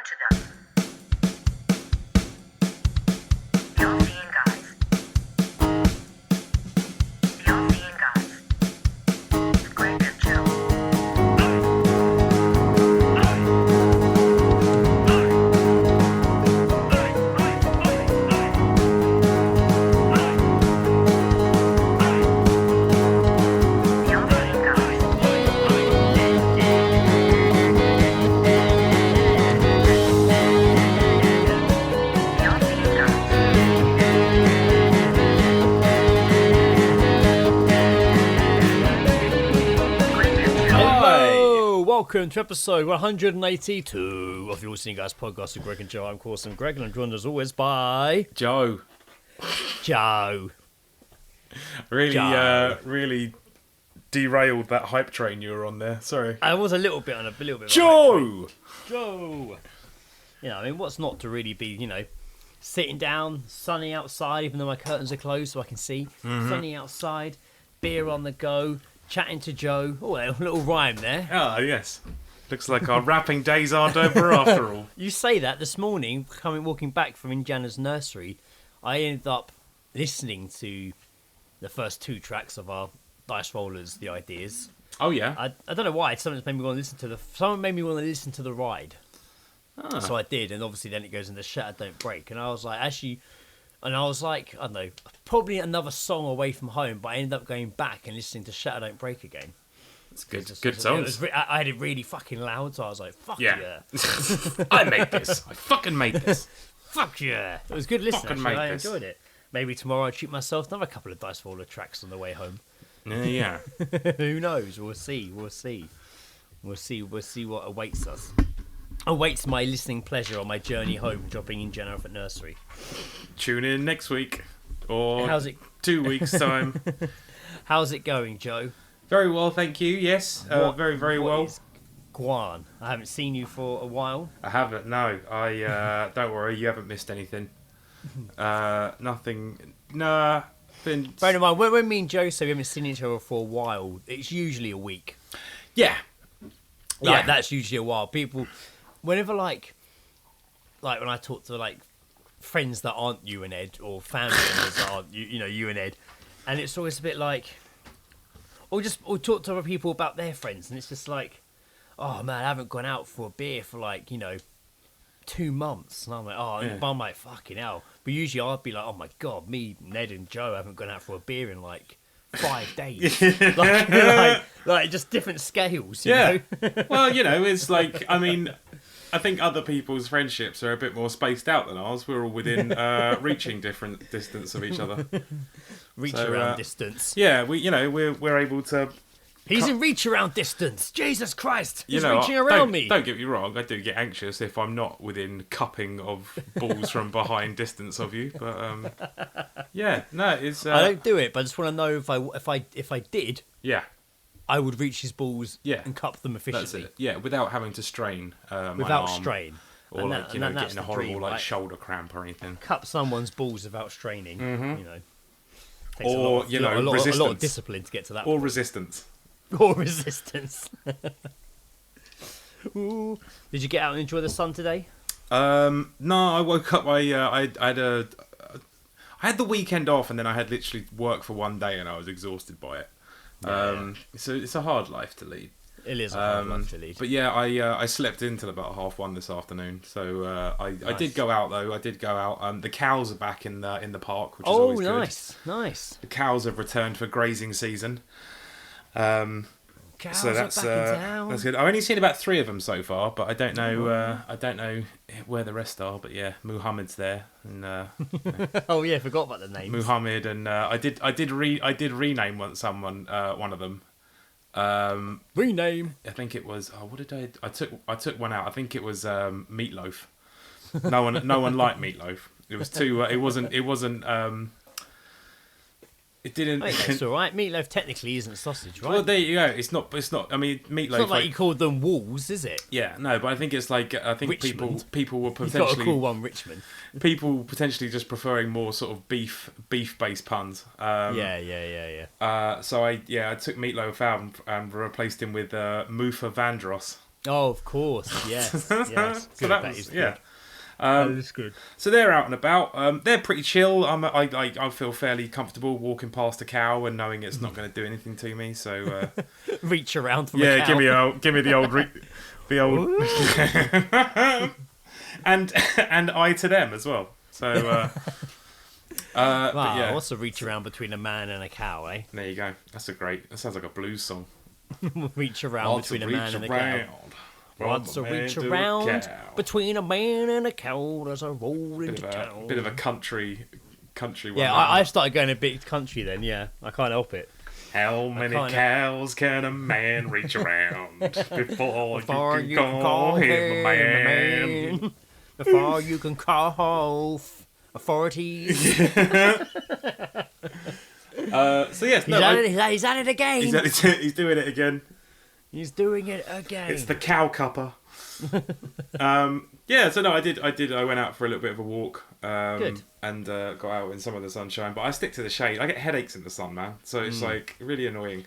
to them. The All-Seeing Guys. The All-Seeing Guys. With Greg and Joe. The All-Seeing Guys. The All-Seeing Guys. Greg and Joe. Hello, welcome to episode 182 of the All Seeing Guys podcast with Greg and Joe. I'm Corson Greg, and I'm joined as always by Joe, Joe. really, Joe. really derailed that hype train you were on there. Sorry, I was a little bit of a hype train. Joe. Joe. You know, I mean, what's not to really be, sitting down, sunny outside, even though my curtains are closed so I can see. Sunny outside, beer on the go, chatting to Joe. Oh, a little rhyme there. Ah, yes. Looks like our rapping days aren't over after all. You say that this morning, walking back from Indiana's nursery, I ended up listening to the first two tracks of our Dice Rollers, The Ideas. Oh yeah. I don't know why. Someone made me want to listen to the ride. Ah. So I did, and obviously then it goes into Shatter Don't Break, and I was like, I don't know, probably another song away from home, but I ended up going back and listening to Shatter Don't Break again. It's good. Just- Good it songs. was I had it really fucking loud, so I was like, fuck yeah. Yeah. I made this. I fucking made this. Fuck yeah. It was good listening, Fucking actually. made I this. enjoyed it. Maybe tomorrow I'll treat myself another couple of Dice Roller tracks on the way home. Yeah. Who knows? We'll see. We'll see what awaits us. Awaits my listening pleasure on my journey home, dropping in Jenna off at nursery. Tune in next week or How's it? 2 weeks time. How's it going, Joe? Very well, thank you. Yes, very, very what well. is Guan, I haven't seen you for a while. I haven't. No, I don't worry. You haven't missed anything. Nothing. Nah. Been. Bear in mind, when me and Joe say we haven't seen each other for a while, it's usually a week. Yeah. Like, that's usually a while. People, whenever like when I talk to like friends that aren't you and Ed, or family members that aren't you and Ed, and it's always a bit like, or talk to other people about their friends, and it's just like, oh man, I haven't gone out for a beer for like 2 months, and I'm like, oh, Yeah. but I'm like, fucking hell. But usually I'd be like, oh my god, me, Ned, and Joe haven't gone out for a beer in like 5 days. like just different scales. You know? Well, it's like, I mean, I think other people's friendships are a bit more spaced out than ours. We're all within reaching different distance of each other. Reach So, around distance. Yeah, we're able to. He's in reach around distance. Jesus Christ, he's reaching don't, around me. Don't get me wrong. I do get anxious if I'm not within cupping of balls from behind distance of you. But yeah, no, it's. I don't do it, but I just want to know if I did, Yeah, I would reach his balls Yeah. and cup them that's efficiently it. Yeah, without having to strain. My without arm, strain. or And like that- and that's getting a the horrible dream, like right? shoulder cramp or anything. Cup someone's balls without straining. Takes Or, a lot of resistance. discipline to get to that. Or resistance. Or resistance. Ooh. Did you get out and enjoy the sun today? No, I woke up. I had the weekend off, and then I had literally work for one day, and I was exhausted by it. So it's a hard life to lead. It is a hard life to lead. But yeah, I slept in till about 1:30 this afternoon. So I did go out though. I did go out. The cows are back in the park, which is always good. Nice. The cows have returned for grazing season. Cows So that's are back in town. that's good. I've only seen about 3 of them so far, but I don't know. I don't know where the rest are. But yeah, Muhammad's there, and Oh yeah, forgot about the names. Muhammad, and I did rename one of them. Rename. I think it was. Oh, what did I took one out. I think it was Meatloaf. No one liked Meatloaf. It was too. It wasn't. It didn't. I think that's all right. Meatloaf technically isn't sausage, right? Well, there you go. It's not. I mean, Meatloaf. It's not like you called them walls, is it? Yeah, no, but I think it's like Richmond. people were You've got to potentially call one Richmond. people potentially just preferring more sort of beef based puns. Yeah. So I took Meatloaf out and replaced him with Mufa Vandross. Oh, of course. Yes. Yes. So that was good. That is good. So they're out and about. They're pretty chill. I feel fairly comfortable walking past a cow and knowing it's not going to do anything to me. So Reach around from a cow. give me the old and I to them as well. So Wow, but yeah, what's the reach around between a man and a cow, eh? there you go. That sounds like a blues song. Reach around between a man and a cow. What's a reach around between a man and a cow? There's a roll into town. Bit of a country one. Yeah, I started going a bit country then. Yeah, I can't help it. How many cows can a man reach around before you can call him a man? Before you can call authorities. So yes, he's at it again. He's doing it again. He's doing it again. It's the cow cupper. Yeah, so no, I went out for a little bit of a walk. Good. And got out in some of the sunshine, but I stick to the shade. I get headaches in the sun, man. So it's like really annoying.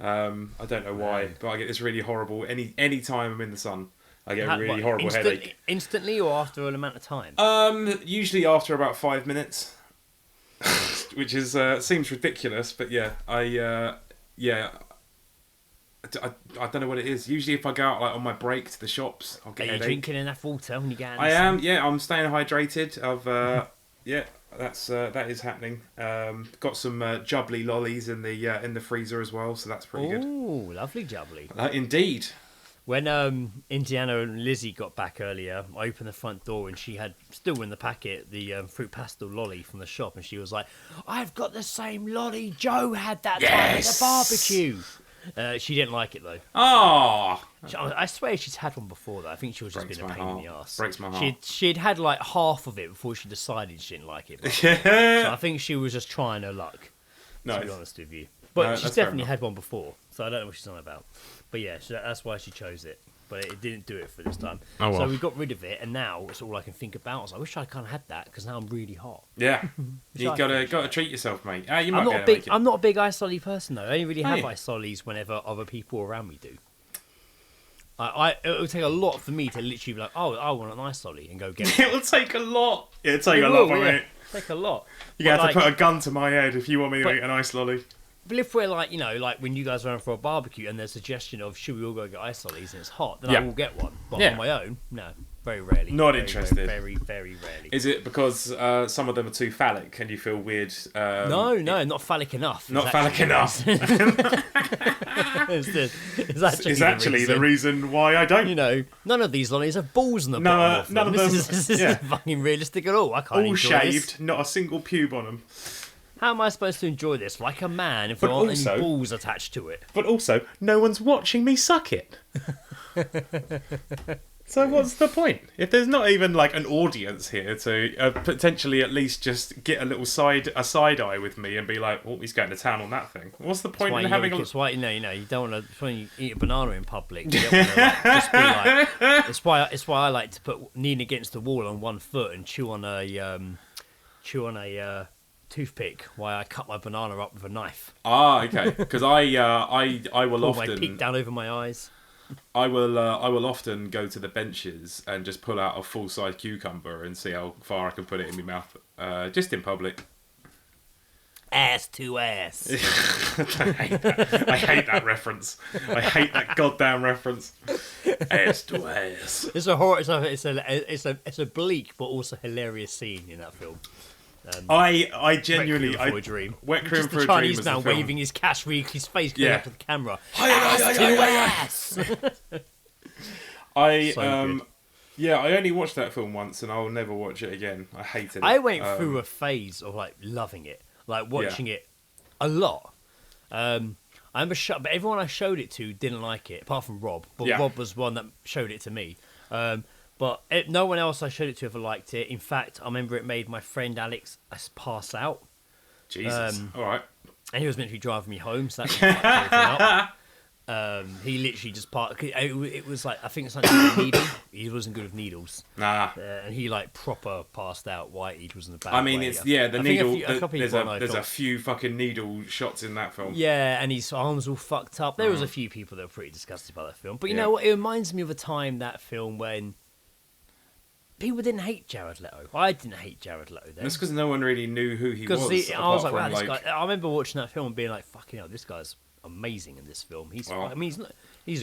I don't know why, but I get this really horrible any time I'm in the sun. I get a really horrible headache. Instantly or after an amount of time? Usually after about 5 minutes, which is seems ridiculous, but yeah, I don't know what it is. Usually, if I go out like on my break to the shops, I'll get a headache. Drinking enough water when you get out? I am. Yeah, I'm staying hydrated. That is happening. Got some jubbly lollies in the freezer as well, so that's pretty good. Oh, lovely jubbly. Indeed. When Indiana and Lizzie got back earlier, I opened the front door and she had still in the packet the fruit pastel lolly from the shop, and she was like, "I've got the same lolly Joe had that time at the barbecue." She didn't like it though. Oh, I swear she's had one before though. I think she was just being a pain in the ass. Breaks my heart. She'd had like half of it before she decided she didn't like it. So I think she was just trying her luck. To be honest with you, but she's definitely had one before, so I don't know what she's on about. But yeah, that's why she chose it. But it didn't do it for this time. Oh, well. So we got rid of it, and now it's all I can think about. I was like, I wish I kind of had that because now I'm really hot. Yeah, you gotta treat yourself, mate. You might I'm not a big ice lolly person though. I only really have ice lollies whenever other people around me do. It would take a lot for me to literally be like, oh, I want an ice lolly and go get it. It will take a lot. It'll take a lot for me. Take a lot. You have to put a gun to my head if you want me to eat an ice lolly. But if we're like, like when you guys are around for a barbecue and there's a suggestion of should we all go get ice lollies and it's hot, then I will get one. But on my own, no, very rarely. Not interested. Very, very rarely. Is it because some of them are too phallic and you feel weird? No, not phallic enough. Not phallic enough. It's actually the reason why I don't. None of these lollies have balls on the bottom of them. None of them. This isn't fucking realistic at all. I can't all enjoy shaved, this. not a single pube on them. How am I supposed to enjoy this like a man if there aren't any balls attached to it? But also, no one's watching me suck it. So what's the point? If there's not even like an audience here to potentially at least just get a little side eye with me and be like, "Oh, he's going to town on that thing." What's the point in having? It's why you don't want to. When you eat a banana in public, you don't want to just be like. It's why I like to put knee against the wall on one foot and chew on a toothpick while I cut my banana up with a knife. Okay. Because I will Pull often my peak down over my eyes. I will often go to the benches and just pull out a full size cucumber and see how far I can put it in my mouth, just in public. Ass to ass. I hate that reference. I hate that goddamn reference. Ass to ass. It's a horror. It's a bleak but also hilarious scene in that film. I genuinely Wet Dream. Wet Cream for a Dream. Chinese man waving his cash, his face going up to the camera. Ass. I good. I only watched that film once and I'll never watch it again. I hated it. I went through a phase of like loving it, like watching it a lot. I remember, but everyone I showed it to didn't like it, apart from Rob. But Rob was one that showed it to me. But no one else I showed it to ever liked it. In fact, I remember it made my friend Alex pass out. Jesus. All right. And he was meant to be driving me home, so that didn't fuck everything up. He literally just it was like, I think it's like a needle. He wasn't good with needles. Nah. And he like proper passed out. Whitehead was in the bad I mean, way. it's the needle. There's a a few fucking needle shots in that film. Yeah, and his arms all fucked up. There was a few people that were pretty disgusted by that film. But you know what? It reminds me of a time, that film, when people didn't hate Jared Leto. I didn't hate Jared Leto then. That's because no one really knew who he was. I was like, wow, this guy. I remember watching that film and being like, fucking hell, this guy's amazing in this film. He's a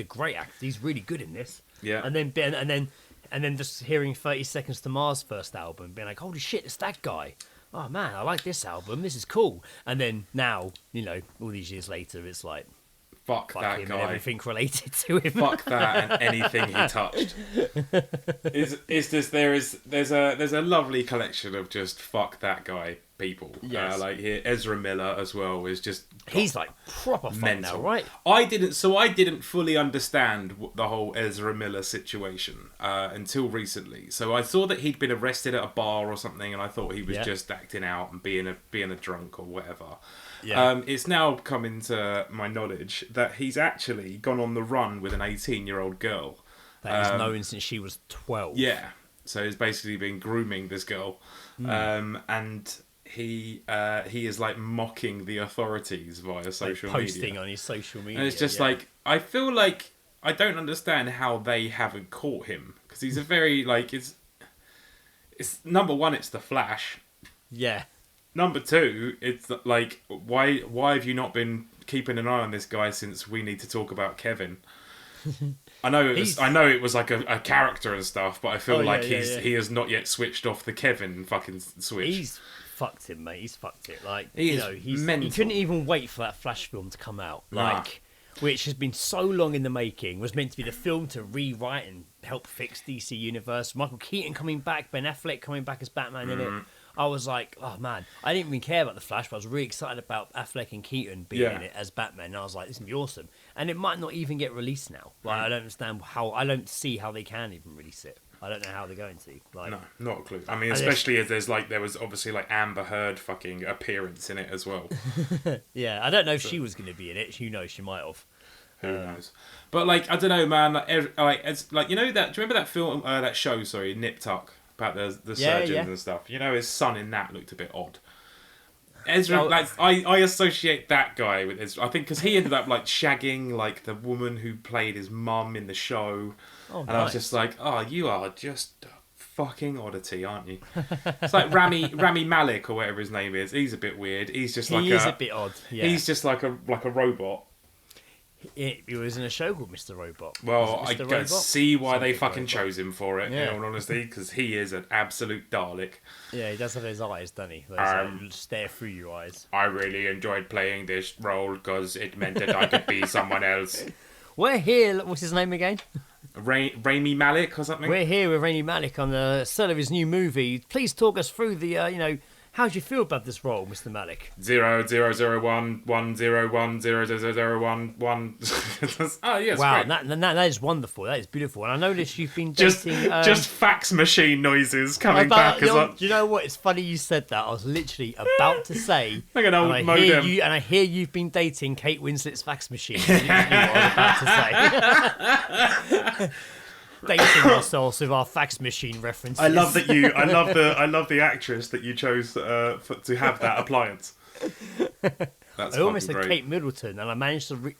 great actor. He's really good in this. Yeah. And then just hearing 30 Seconds to Mars' first album, being like, holy shit, it's that guy. Oh man, I like this album. This is cool. And then now, all these years later, it's like, fuck that him guy. and everything related to him. Fuck that and anything he touched. There's a lovely collection of just fuck that guy people. Yes. Like here, Ezra Miller as well is just. He's like proper fun mental. now, right? I didn't fully understand the whole Ezra Miller situation until recently. So I saw that he'd been arrested at a bar or something, and I thought he was just acting out and being a drunk or whatever. Yeah. It's now come into my knowledge that he's actually gone on the run with an 18-year-old girl. That he's known since she was 12. Yeah. So he's basically been grooming this girl, and he is like mocking the authorities via social media, posting on his social media, and it's just like, I feel like I don't understand how they haven't caught him, because he's a very like it's number one, it's the Flash. Yeah. Number two, it's like, why have you not been keeping an eye on this guy since We Need to Talk About Kevin? I know it was like a character and stuff, but I feel he has not yet switched off the Kevin fucking switch. He's fucked it, mate. He's fucked it. Like, he's mental. He couldn't even wait for that Flash film to come out. Like, which has been so long in the making, was meant to be the film to rewrite and help fix DC Universe. Michael Keaton coming back, Ben Affleck coming back as Batman in it. I was like, oh man, I didn't even care about the Flash, but I was really excited about Affleck and Keaton being in it as Batman. And I was like, this is gonna be awesome. And it might not even get released now. Like, I don't understand I don't see how they can even release it. I don't know how they're going to. Like, no, not a clue. I mean, especially as there was obviously like Amber Heard fucking appearance in it as well. Yeah, I don't know if she was going to be in it. Who knows? She might have. Who knows? But like, I don't know, man. It's like, do you remember that film, that show? Sorry, Nip Tuck, about the surgeons and stuff. His son in that looked a bit odd. Ezra, I associate that guy with Ezra. I think because he ended up like shagging like the woman who played his mum in the show, and I was just like, oh, you are just a fucking oddity, aren't you? It's like Rami Malek or whatever his name is. He's a bit weird. He's just like he is a bit odd. Yeah. He's just like a robot. He was in a show called Mr. Robot. Well, I can see why they fucking chose him for it, in all honesty, because he is an absolute Dalek. Yeah, he does have his eyes, doesn't he? Stare through your eyes. I really enjoyed playing this role because it meant that I could be someone else. We're here. What's his name again? Rami Malek or something? We're here with Rami Malek on the set of his new movie. Please talk us through the, how do you feel about this role, Mr. Malek? 00011000011. Oh yes, wow, great. that is wonderful. That is beautiful. And I noticed you've been dating. Just fax machine noises coming back. You know what? It's funny you said that. I was literally about to say. Like an old modem. I hear you've been dating Kate Winslet's fax machine. You knew what I was about to say. Dating ourselves with our fax machine references. I love the actress that you chose to have that appliance. That's I almost said great. Kate Middleton, and I managed to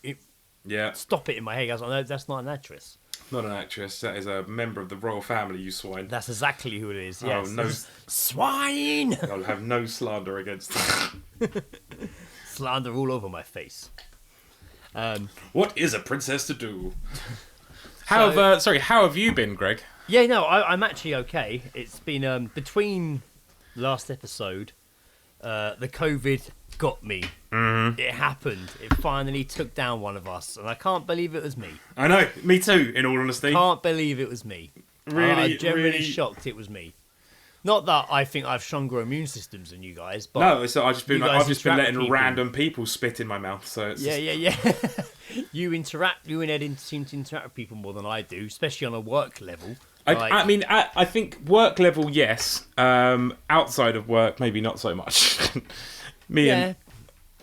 stop it in my head. I was like, no, that's not an actress. Not an actress. That is a member of the royal family. You swine. That's exactly who it is. Yes. Oh no, swine! I'll have no slander against them. Slander all over my face. What is a princess to do? How have you been, Greg? Yeah, no, I'm actually okay. It's been between last episode, the COVID got me. Mm-hmm. It happened. It finally took down one of us, and I can't believe it was me. I know, me too. In all honesty, can't believe it was me. I'm genuinely shocked it was me. Not that I think I have stronger immune systems than you guys, but no. So I've just been letting random people spit in my mouth. So it's yeah. You and Ed seem to interact with people more than I do, especially on a work level. I mean, I think work level, yes. Outside of work, maybe not so much. Me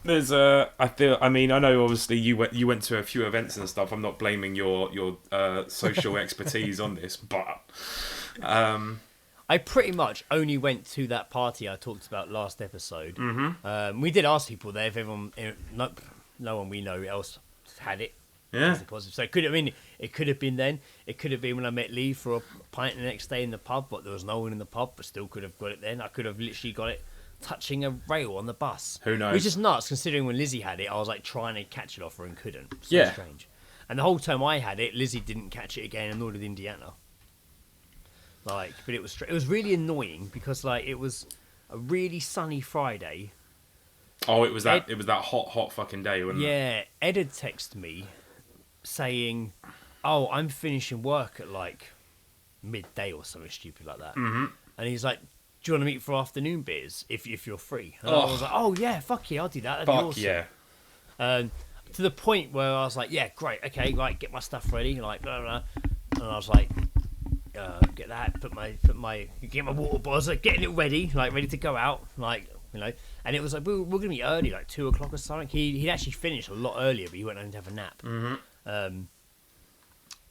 There's I mean, I know obviously you went to a few events and stuff. I'm not blaming your social expertise on this, but I pretty much only went to that party I talked about last episode. Mm-hmm. We did ask people there if everyone, no one we know else had it. yeah, Positive. So it could have been then. It could have been when I met Lee for a pint the next day in the pub, but there was no one in the pub, but still could have got it then. I could have literally got it touching a rail on the bus. Who knows? Which is nuts, considering when Lizzie had it, I was like trying to catch it off her and couldn't. So Yeah. strange. And the whole time I had it, Lizzie didn't catch it again, and nor did Indiana. Like, but it was really annoying because like it was a really sunny Friday. Oh, it was that hot fucking day, wasn't it? Yeah, Ed had texted me saying, "Oh, I'm finishing work at like midday or something stupid like that," and he's like, "Do you want to meet for afternoon beers if you're free?" And I was like, "Oh yeah, fuck yeah, I'll do that. That'd be awesome." Yeah. To the point where I was like, "Yeah, great, okay, like get my stuff ready," like blah blah, blah. And I was like, "Get that, get my water bottle, like getting it ready, like ready to go out, like." You know, and it was like we're gonna be early, like 2 o'clock or something. He'd actually finished a lot earlier, but he went home to have a nap. And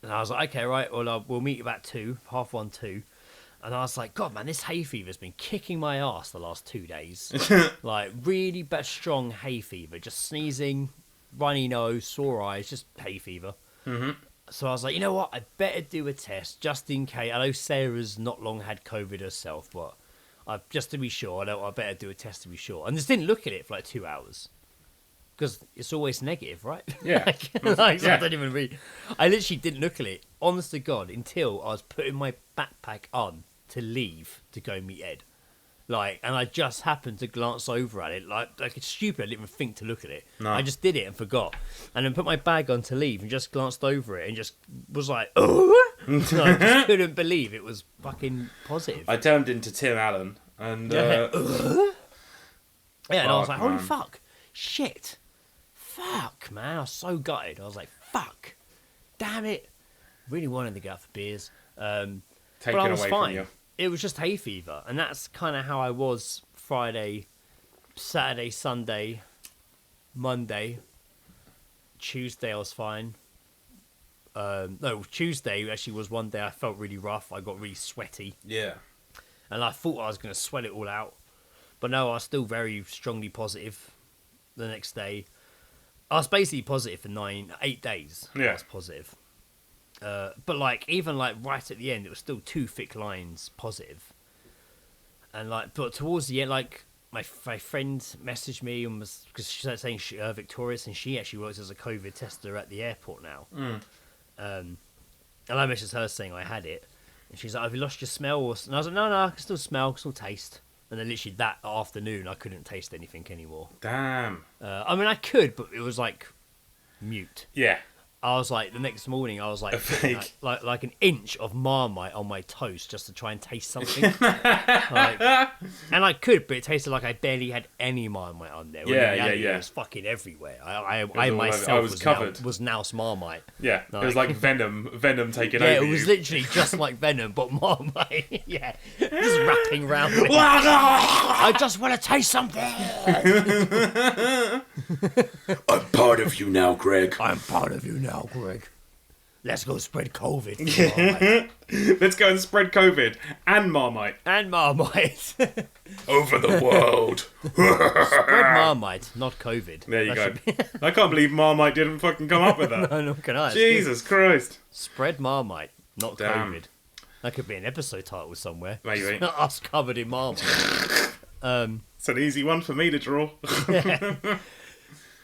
I was like, okay, right, well, we'll meet about 2, 1:30, 2. And I was like, God, man, this hay fever's been kicking my ass the last 2 days. Like really bad, strong hay fever, just sneezing, runny nose, sore eyes, just hay fever. So I was like, you know what, I better do a test just in case. I know Sarah's not long had COVID herself, but just to be sure, I better do a test to be sure. And just didn't look at it for like 2 hours. Because it's always negative, right? Yeah. I don't even read. I literally didn't look at it, honest to God, until I was putting my backpack on to leave to go meet Ed. Like, and I just happened to glance over at it. Like it's stupid, I didn't even think to look at it. No. I just did it and forgot. And then put my bag on to leave and just glanced over it and just was like, oh! I just couldn't believe it was fucking positive. I turned into Tim Allen and Yeah, and I was like, holy man. fuck. Shit. Fuck, man. I was so gutted. I was like, fuck. Damn it. Really wanted to go out for beers. taken but I was away fine. from you. It was just hay fever. And that's kind of how I was Friday, Saturday, Sunday, Monday. Tuesday I was fine. No, Tuesday actually was one day I felt really rough. I got really sweaty. Yeah. And I thought I was going to sweat it all out. But no, I was still very strongly positive the next day. I was basically positive for 8 days. Yeah. I was positive. But like, even like right at the end, it was still 2 thick lines positive. And like, but towards the end, like my friend messaged me and was, because she started saying Victorious, and she actually works as a COVID tester at the airport now. And I messaged her saying I had it. And she's like, have you lost your smell? And I was like, no, I can still smell, I can still taste. And then literally that afternoon, I couldn't taste anything anymore. Damn. I mean, I could, but it was like mute. Yeah. I was like, the next morning, I was like, A fake. like an inch of Marmite on my toast just to try and taste something. And I could, but it tasted like I barely had any Marmite on there. When in reality, yeah. It was fucking everywhere. I all myself over. I was covered. was now Marmite. Yeah. It was like Venom taking Yeah, over it was you. literally just like Venom, but Marmite. Yeah, just wrapping around me. I just want to taste something. I'm part of you now, Greg. I'm part of you now, Greg. Let's go spread COVID. Marmite. Let's go and spread COVID and Marmite And Marmite. over the world. Spread Marmite, not COVID. There you That go. should be- I can't believe Marmite didn't fucking come up with that. No, can I? Jesus Christ. Spread Marmite, not Damn. COVID. That could be an episode title somewhere. Maybe. Us covered in Marmite. It's an easy one for me to draw.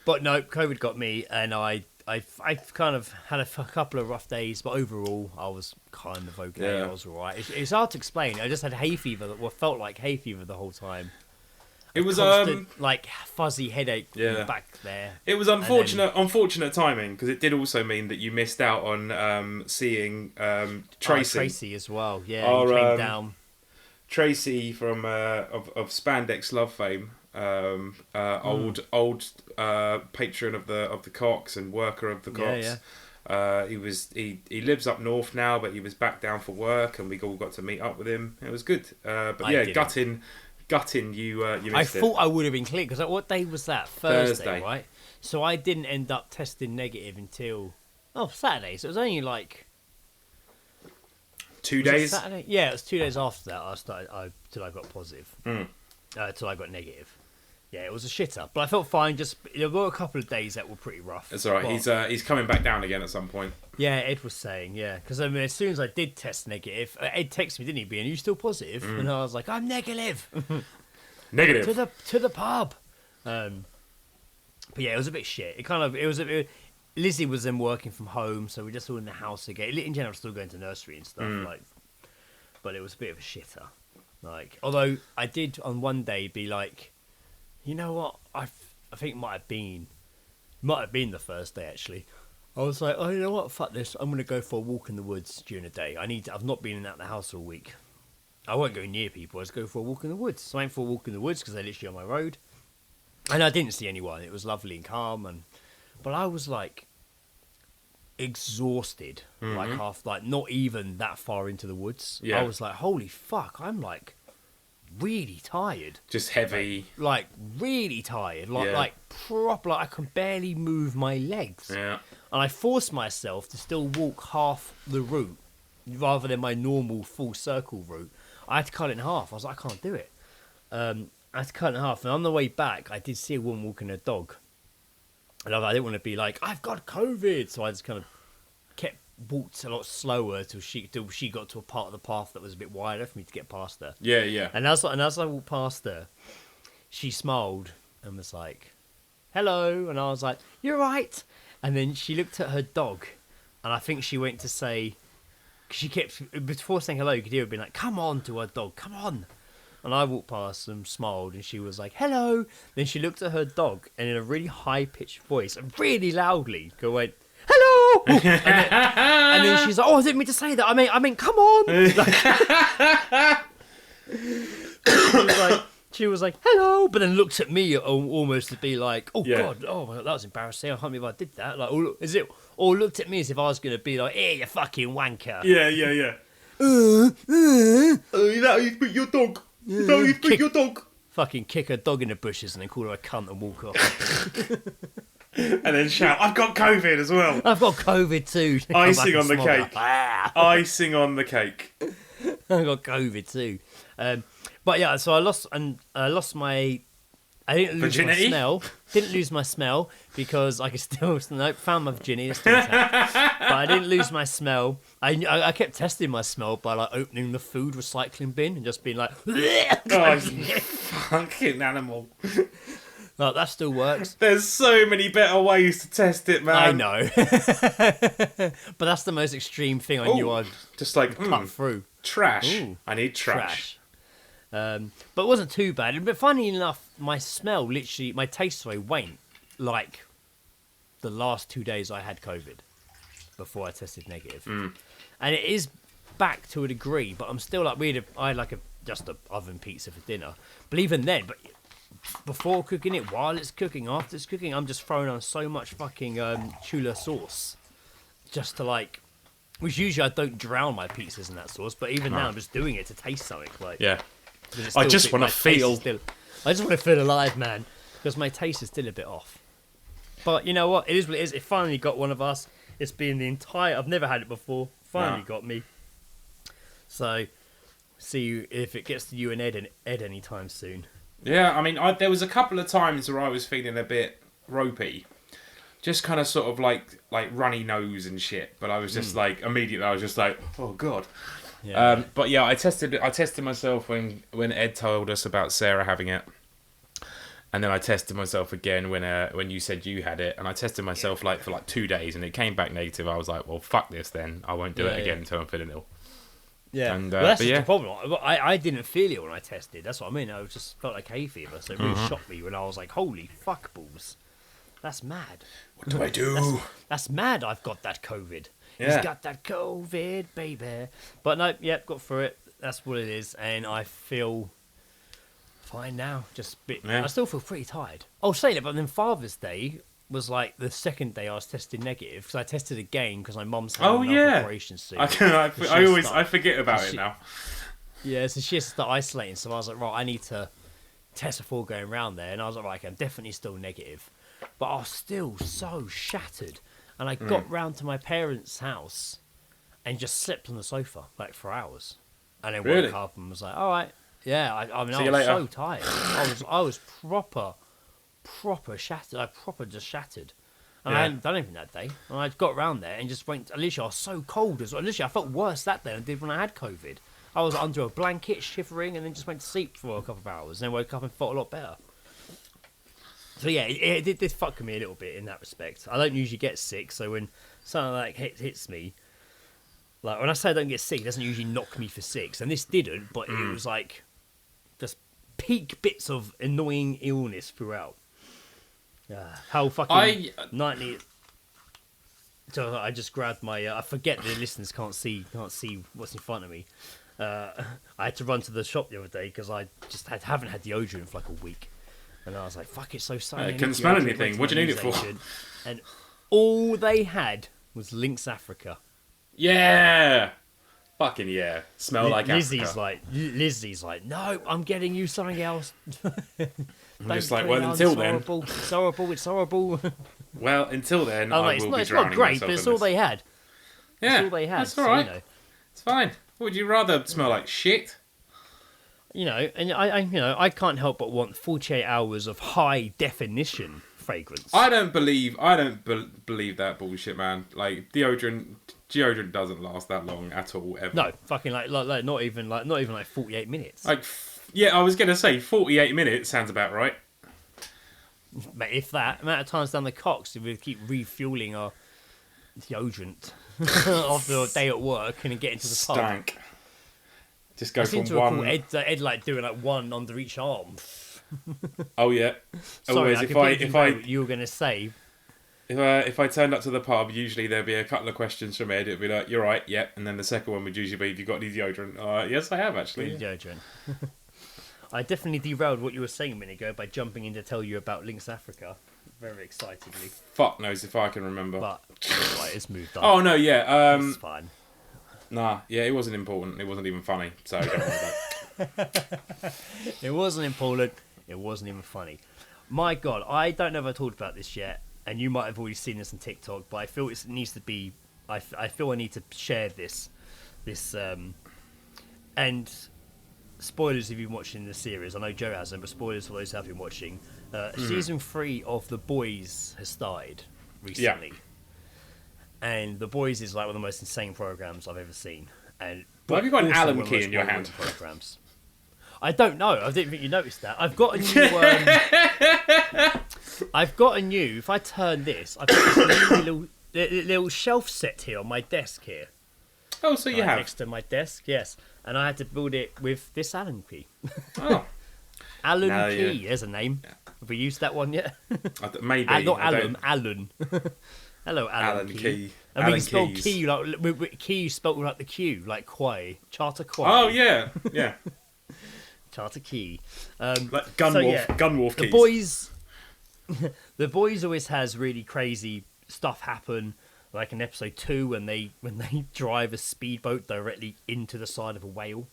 But no, COVID got me, and I kind of had a couple of rough days, but overall I was kind of okay. Yeah. I was alright. It's hard to explain. I just had hay fever felt like hay fever the whole time. It was Constant, like fuzzy headache Yeah. back there. It was unfortunate timing, because it did also mean that you missed out on seeing Tracy. Tracy as well. Yeah, Our, he came down. Tracy from of Spandex Love fame, old patron of the Cox and worker of the Cox. Yeah. He lives up north now, but he was back down for work, and we all got to meet up with him. It was good. But I yeah, didn't. gutting you I missed it. thought I would have been clear, because what day was that? Thursday, Thursday. right? So I didn't end up testing negative until Saturday. So it was only like 2 was it days. Saturday. Yeah, it was 2 days after that till I got positive. Mm. Till I got negative. Yeah, it was a shitter, but I felt fine. Just there were a couple of days that were pretty rough. It's all right. But- He's coming back down again at some point. Yeah, Ed was saying, because I mean, as soon as I did test negative, Ed texted me, didn't he? Being, are you still positive? And I was like, I'm negative. Negative. to the pub. But yeah, it was a bit shit. Lizzie was then working from home, so we're just all in the house again. In general, still going to nursery and stuff. But it was a bit of a shitter. Like, although I did on one day be like, you know what? I think it might have been the first day actually. I was like, oh, you know what? Fuck this. I'm gonna go for a walk in the woods during the day. I've not been out of the house all week. I won't go near people. I just go for a walk in the woods. So I went for a walk in the woods because they're literally on my road, and I didn't see anyone. It was lovely and calm, but I was like exhausted, like not even that far into the woods. Yeah. I was like, holy fuck, I'm like really tired. Just heavy. Like really tired. Like proper. Like I can barely move my legs. Yeah. And I forced myself to still walk half the route rather than my normal full circle route. I had to cut it in half. I was like, I can't do it. I had to cut it in half. And on the way back, I did see a woman walking a dog. And I didn't want to be like, I've got COVID. So I just kind of walked a lot slower till she got to a part of the path that was a bit wider for me to get past her. Yeah, yeah. And as I walked past her, she smiled and was like, hello. And I was like, you're right. And then she looked at her dog, and I think she went to say, cause she kept, before saying hello, you could hear her being like, come on, to her dog, come on. And I walked past and smiled, and she was like, hello. Then she looked at her dog, and in a really high-pitched voice, and really loudly, went, hello. And then she's like, oh, I didn't mean to say that. I mean, come on. She was like, hello, but then looked at me almost to be like, oh, Yeah. God, oh, my God, that was embarrassing. I can't believe I did that. Like, or looked at me as if I was going to be like, hey, you fucking wanker. Yeah, yeah, yeah. Oh, you know how you put your dog. You know how you put your dog. Fucking kick her dog in the bushes and then call her a cunt and walk off. And then shout, I've got COVID as well. I've got COVID too. Icing on the Smother. cake. Icing on the cake. I got COVID too. But yeah, so I lost my. I didn't lose Virginity? my smell. Didn't lose my smell because I could still found my virginity. It's still intact. But I didn't lose my smell. I kept testing my smell by like opening the food recycling bin and just being like, Oh, you fucking animal. like, that still works. There's so many better ways to test it, man. I know. But that's the most extreme thing I knew I'd Just like, cut through. trash. Ooh. I need trash. But it wasn't too bad. But funny enough, my smell literally, my taste sorry, went like the last 2 days I had COVID before I tested negative. And it is back to a degree, but I'm still like, I had like just a oven pizza for dinner. But even then, before cooking it, while it's cooking, after it's cooking, I'm just throwing on so much fucking chula sauce just to like, which usually I don't drown my pizzas in that sauce, but even now I'm just doing it to taste something. Like, Yeah. I just wanna feel. I just want to feel alive, man, because my taste is still a bit off. But you know what? It is what it is. It finally got one of us. It's been I've never had it before. Finally got me. So, see if it gets to you and Ed anytime soon. Yeah, I mean, there was a couple of times where I was feeling a bit ropey. Just kind of sort of like runny nose and shit. But I was just like, immediately I was just like, oh, God. Yeah. But yeah, I tested myself when Ed told us about Sarah having it. And then I tested myself again when you said you had it. And I tested myself for 2 days and it came back negative. I was like, well, fuck this then. I won't do it again until I'm feeling ill. Yeah, And, well, that's but just yeah. the problem. I didn't feel it when I tested. That's what I mean. I just felt like hay fever, so it really shocked me when I was like, "Holy fuck balls, that's mad." What do I do? That's mad. I've got that COVID. Yeah. He's got that COVID, baby. But no, got through it. That's what it is, and I feel fine now. Just a bit. Yeah. I still feel pretty tired. Oh, say that, but then Father's Day was like the second day I was tested negative because I tested again because my mum's having another operation soon. I forget about it now. Yeah, so she has to start isolating. So I was like, right, I need to test before going round there. And I was like, right, okay, I'm definitely still negative. But I was still so shattered. And I got round to my parents' house and just slept on the sofa, like, for hours. And then Really? woke up and was like, all right. Yeah, I mean, See I you was later. so tired. I was proper shattered. I proper just shattered. And I Yeah. hadn't done anything that day. And I got round there and just went. Literally, I was so cold as well. Literally, I felt worse that day than I did when I had COVID. I was under a blanket, shivering, and then just went to sleep for a couple of hours. And then woke up and felt a lot better. So yeah, it did fuck with me a little bit in that respect. I don't usually get sick, so when something like hits me, like when I say I don't get sick, it doesn't usually knock me for six. And this didn't, but it was like just peak bits of annoying illness throughout. How fucking 90. So I just grabbed my. I forget the listeners can't see what's in front of me. I had to run to the shop the other day because I just haven't had deodorant for like a week, and I was like, "Fuck, it's so sunny." I couldn't smell anything. What do you need it for? And all they had was Lynx Africa. Yeah. Fucking yeah. Smell like Lizzie's Africa. Lizzie's like, no, I'm getting you something else. I'm just like, put it well, on, until it's then. horrible, it's horrible, it's horrible. Well, until then, I'm I like, will be it's drowning not great, myself but it's in all this. they had. Yeah, It's all they had. that's so, all right. You know, It's fine. Would you rather smell like shit? and I can't help but want 48 hours of high definition fragrance. I don't believe that bullshit, man. Like deodorant doesn't last that long at all ever. No, fucking like not even 48 minutes. Like yeah, I was gonna say 48 minutes sounds about right. But if that amount of times down the cocks, we keep refueling our deodorant after a day at work and then get into the pub. Stank. Just go I seem from to one. recall Ed like doing like one under each arm. Oh yeah. Sorry, Always you were gonna say. If I turned up to the pub, usually there'd be a couple of questions from Ed. It'd be like, "You're right, yep," and then the second one would usually be, "Have you got any deodorant?" Yes, I have actually. Deodorant. I definitely derailed what you were saying a minute ago by jumping in to tell you about Lynx Africa, very excitedly. Fuck knows if I can remember. But right, it's moved on. Oh no, yeah. It's fine. Nah, yeah, it wasn't important. It wasn't even funny. So don't worry about it. It wasn't important. It wasn't even funny. My God, I don't know if I talked about this yet, and you might have already seen this on TikTok, but I feel it needs to be. I feel I need to share this, and spoilers if you've been watching the series. I know Joe hasn't, but spoilers for those who have been watching. Season 3 of The Boys has started recently. Yeah. And The Boys is like one of the most insane programs I've ever seen. And Why have you got an also Allen one of the key most in your well-written hand? Programs. I don't know. I didn't think you noticed that. I've got a new. If I turn this, I've got this little shelf set here on my desk here. Oh, so you Right have. next to my desk, yes. And I had to build it with this Allen key. Oh, Allen No, key. yeah. There's a name. Have we used that one yet? maybe. Not I don't- Allen. Allen. Hello, Allen Allen Key. Key. And we Allen can spell Keys. key like key spelled like the Q, like Quay, Charter Quay. Oh yeah, yeah. Charter Key. Like Gunwolf The keys. Boys. The Boys always has really crazy stuff happen. Like in episode 2, when they drive a speedboat directly into the side of a whale,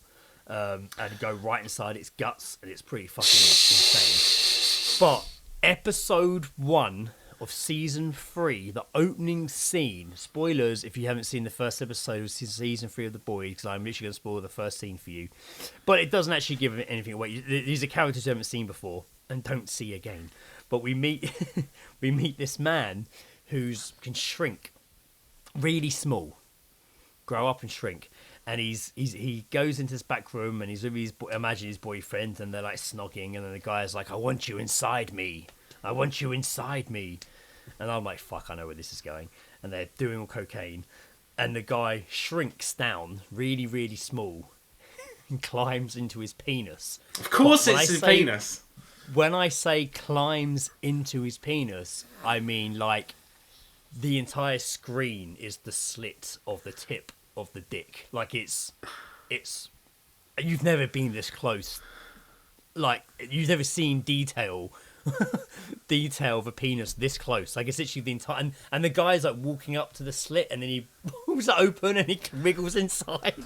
and go right inside its guts, and it's pretty fucking insane. But episode 1 of season 3, the opening scene. Spoilers if you haven't seen the first episode of season 3 of The Boys, because I'm literally going to spoil the first scene for you. But it doesn't actually give anything away. These are characters you haven't seen before and don't see again. But we meet this man who can shrink really small, grow up and shrink, and he goes into this back room and he's with his boyfriend, and they're like snogging, and then the guy's like, I want you inside me, and I'm like, fuck, I know where this is going. And they're doing all cocaine, and the guy shrinks down really, really small and climbs into his penis. Of course, But when it's I his say- penis. When I say climbs into his penis, I mean like the entire screen is the slit of the tip of the dick. Like it's you've never been this close. Like you've never seen detail of a penis this close. Like it's literally the entire and the guy's like walking up to the slit, and then he pulls it open and he wriggles inside.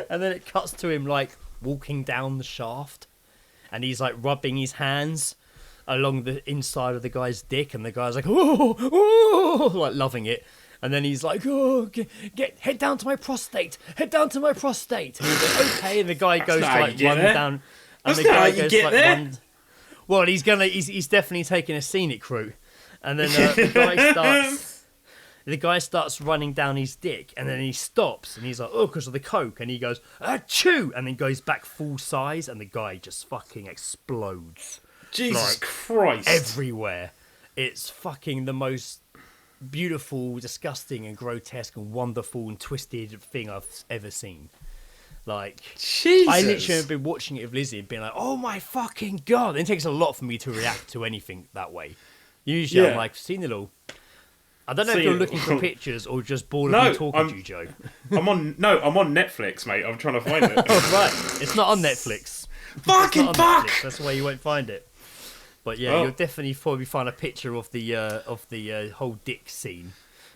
And And then it cuts to him like walking down the shaft, and he's like rubbing his hands along the inside of the guy's dick, and the guy's like, oh, like loving it. And then he's like, oh, head down to my prostate, head down to my prostate. And he's like, okay. And the guy goes to like run down, and the guy goes like run. Well, he's definitely taking a scenic route, and then the guy starts running down his dick, and then he stops, and he's like, oh, because of the coke, and he goes, achoo, and then goes back full size, and the guy just fucking explodes. Jesus like, Christ. Everywhere. It's fucking the most beautiful, disgusting, and grotesque, and wonderful, and twisted thing I've ever seen. Like, Jesus. I literally have been watching it with Lizzie and being like, oh my fucking God. And it takes a lot for me to react to anything that way. Usually I'm like, seen it all. I don't know if you're looking for pictures or just bored of me talking to you, Joe. I'm on Netflix, mate. I'm trying to find it. Oh, right. It's not on Netflix. Fucking fuck! Netflix. That's why you won't find it. But yeah, you'll definitely probably find a picture of the whole dick scene.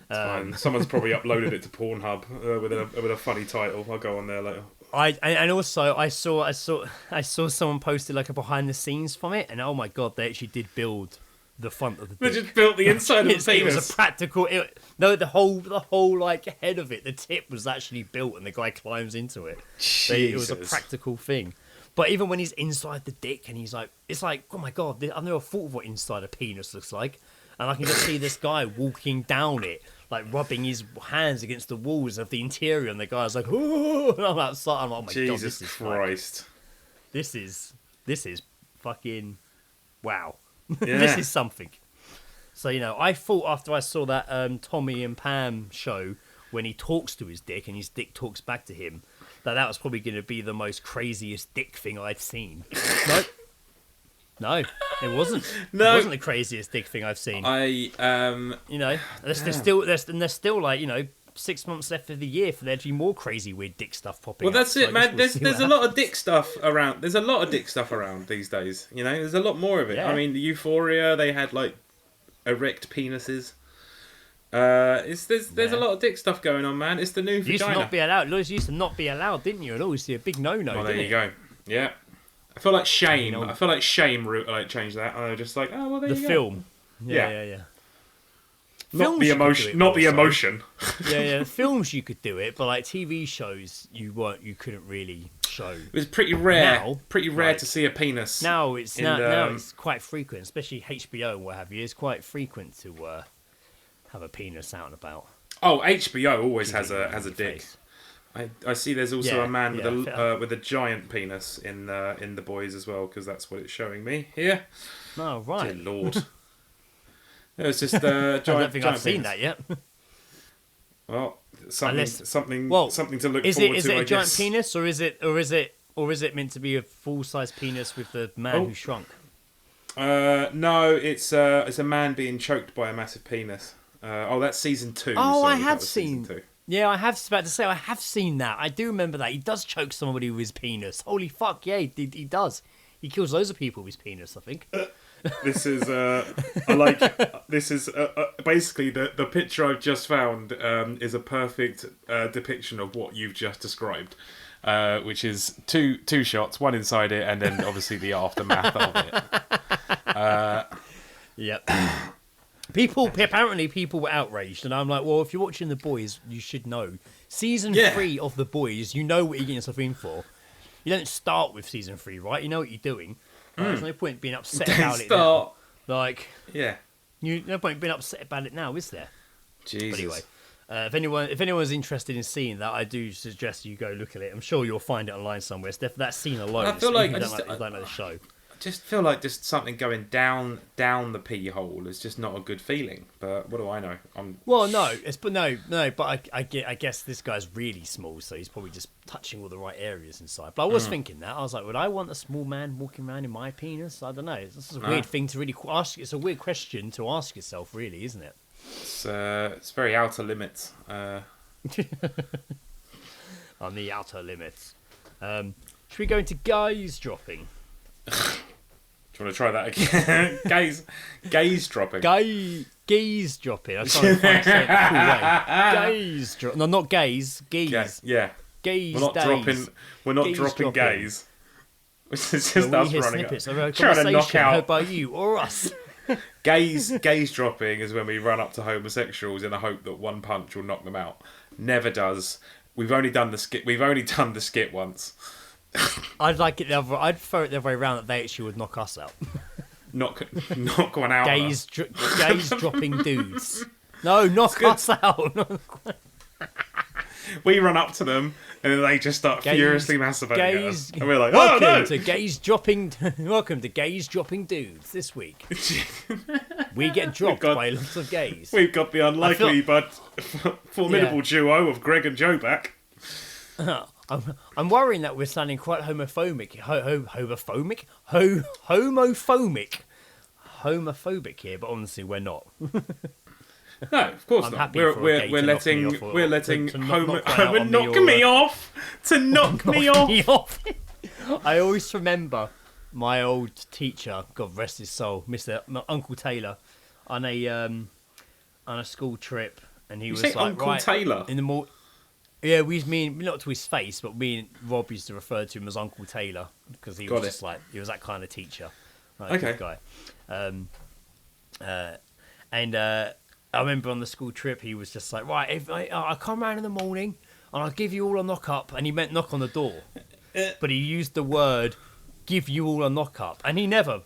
Someone's probably uploaded it to Pornhub with a funny title. I'll go on there later. And also I saw someone posted like a behind the scenes from it, and oh my God, they actually did build the front of the dick. They just built the inside of the penis. It was a practical. The whole like head of it, the tip was actually built, and the guy climbs into it. It was a practical thing. But even when he's inside the dick, and he's like, it's like, oh my God, I've never thought of what inside a penis looks like, and I can just see this guy walking down it, like rubbing his hands against the walls of the interior, and the guy's like, oh, and I'm outside. I'm like, oh my God, this is Christ. This is fucking wow. Yeah. This is something. So, I thought after I saw that Tommy and Pam show when he talks to his dick and his dick talks back to him, that was probably going to be the most craziest dick thing I've seen. No, it wasn't. No. It wasn't the craziest dick thing I've seen. There's still like, 6 months left of the year for there to be more crazy weird dick stuff popping up. Well, that's it, man. There's a lot of dick stuff around. There's a lot of dick stuff around these days. There's a lot more of it. Yeah. I mean, the Euphoria, they had like erect penises. There's a lot of dick stuff going on, man. It's the new vagina. Used to not be allowed. Lawyers used to not be allowed, didn't you? And always see a big no-no. Oh, there you go. Yeah. I feel like Shame. I feel like Shame like changed that. And they're just like, oh well, there you go. The film. Yeah. Not the emotion. Not the emotion. Yeah. Films you could do it, but like TV shows, you couldn't really show. It was pretty rare. To see a penis. Now it's quite frequent, especially HBO and what have you. It's quite frequent to have a penis out and about. Oh, HBO always has a dick. I see. There's also a man with a giant penis in the Boys as well, because that's what it's showing me here. Oh right, dear Lord. It was just giant. I don't think I've penis. seen that yet. Well, something to look forward to. Is it a giant guess. penis, or is it meant to be a full size penis with the man who shrunk? No, it's a man being choked by a massive penis. That's season 2. Oh, sorry, I have seen. Season 2. Yeah, I have seen that. I do remember that. He does choke somebody with his penis. Holy fuck, yeah, he does. He kills loads of people with his penis, I think. This is basically the picture I've just found is a perfect depiction of what you've just described, which is two shots, one inside it, and then obviously the aftermath of it. Yep. Apparently people were outraged, and I'm like, well, if you're watching The Boys, you should know. Season 3 of The Boys, you know what you're getting yourself in for. You don't start with season 3, right? You know what you're doing. There's no point being upset about it now. Like, no point being upset about it now, is there? Jesus. But anyway, if anyone's interested in seeing that, I do suggest you go look at it. I'm sure you'll find it online somewhere. That scene alone. I feel like you don't like the show. I just feel like just something going down the pee hole is just not a good feeling. But what do I know? But I guess this guy's really small, so he's probably just touching all the right areas inside. But I was thinking that. I was like, would I want a small man walking around in my penis? I don't know. This is a weird thing to really ask. It's a weird question to ask yourself, really, isn't it? It's very outer limits. On the outer limits. Should we go into Geezedropping? Do you want to try that again? Geezedropping. Geezedropping. I'm trying to find a cool way. Geezedropping. No, not gaze. Geeze. Yeah. Gaze We're not days. dropping. We're not Gaze dropping dropping. gays. It's just So we us hear running snippets up, of a trying to knock conversation heard out. by you or us. Gaze dropping is when we run up to homosexuals in the hope that one punch will knock them out. Never does. We've only done the skit. We've only done the skit once. I'd prefer it the other way around, that they actually would knock us out. Knock one out. Gaze dropping dudes. No, knock us out. We run up to them and then they just start furiously masturbating at us. And we're like, oh welcome no! to Gaze Dropping. Welcome to Gaze Dropping Dudes this week. We get dropped by lots of gays. We've got the unlikely but formidable duo of Greg and Joe back. I'm worrying that we're sounding quite homophobic. Homophobic here, but honestly, we're not. No, of course I'm not. happy We're for a gay to knock me off or- to knock me off. I always remember my old teacher, God rest his soul, Uncle Taylor, on a school trip, and he was say like, Uncle right Taylor? in the morning. Yeah, not to his face, but me and Rob used to refer to him as Uncle Taylor because he was just like, he was that kind of teacher, like, Okay. good guy. I remember on the school trip, he was just like, right, if I come round in the morning and I'll give you all a knock up, and he meant knock on the door, but he used the word give you all a knock up, and it never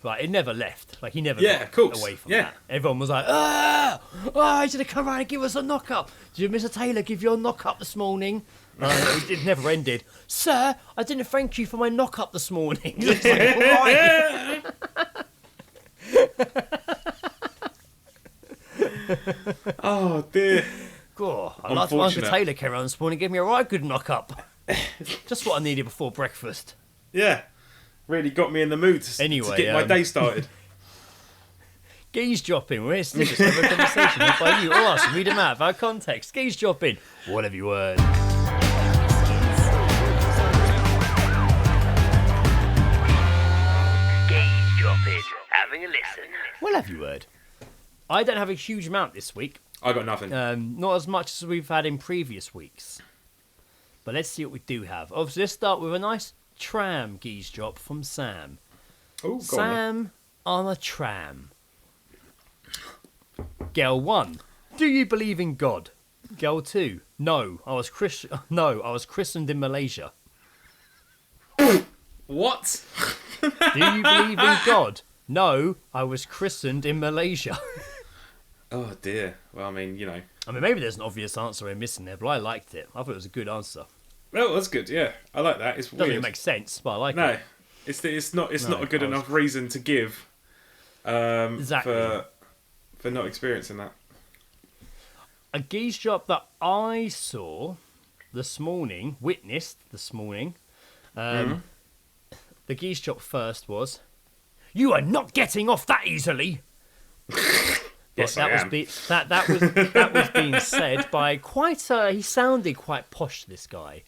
left, like he never got away from that. Everyone was like, he's gonna come round and give us a knock up. Did Mr. Taylor give you a knock up this morning? It never ended. Sir, I didn't thank you for my knock up this morning. It's like, Oh dear. God, I like Uncle Taylor came around this morning and gave me a right good knock up. Just what I needed before breakfast. Yeah. Really got me in the mood to get my day started. Geezedropping. We're here snippets of a conversation held by you or us. Read them out of our context. Geezedropping. What have you heard? Geezedropping. Having a listen. What have you heard? I don't have a huge amount this week. I got nothing. Not as much as we've had in previous weeks. But let's see what we do have. Obviously, let's start with a nice tram geese drop from Sam. Oh, Sam on a tram. Girl 1. Do you believe in God? Girl 2. No, I was christened in Malaysia. What? Do you believe in God? No, I was christened in Malaysia. Oh dear. Well, I mean, you know. I mean, maybe there's an obvious answer we're missing there, but I liked it. I thought it was a good answer. Oh, that's good. Yeah, I like that. It's Doesn't weird. even make sense, but I like it. No, it's not a good enough reason to give. Exactly. For not experiencing that. A geese drop that I saw witnessed this morning. The geese drop first was, "You are not getting off that easily." Yes, that was being said by he sounded quite posh, this guy.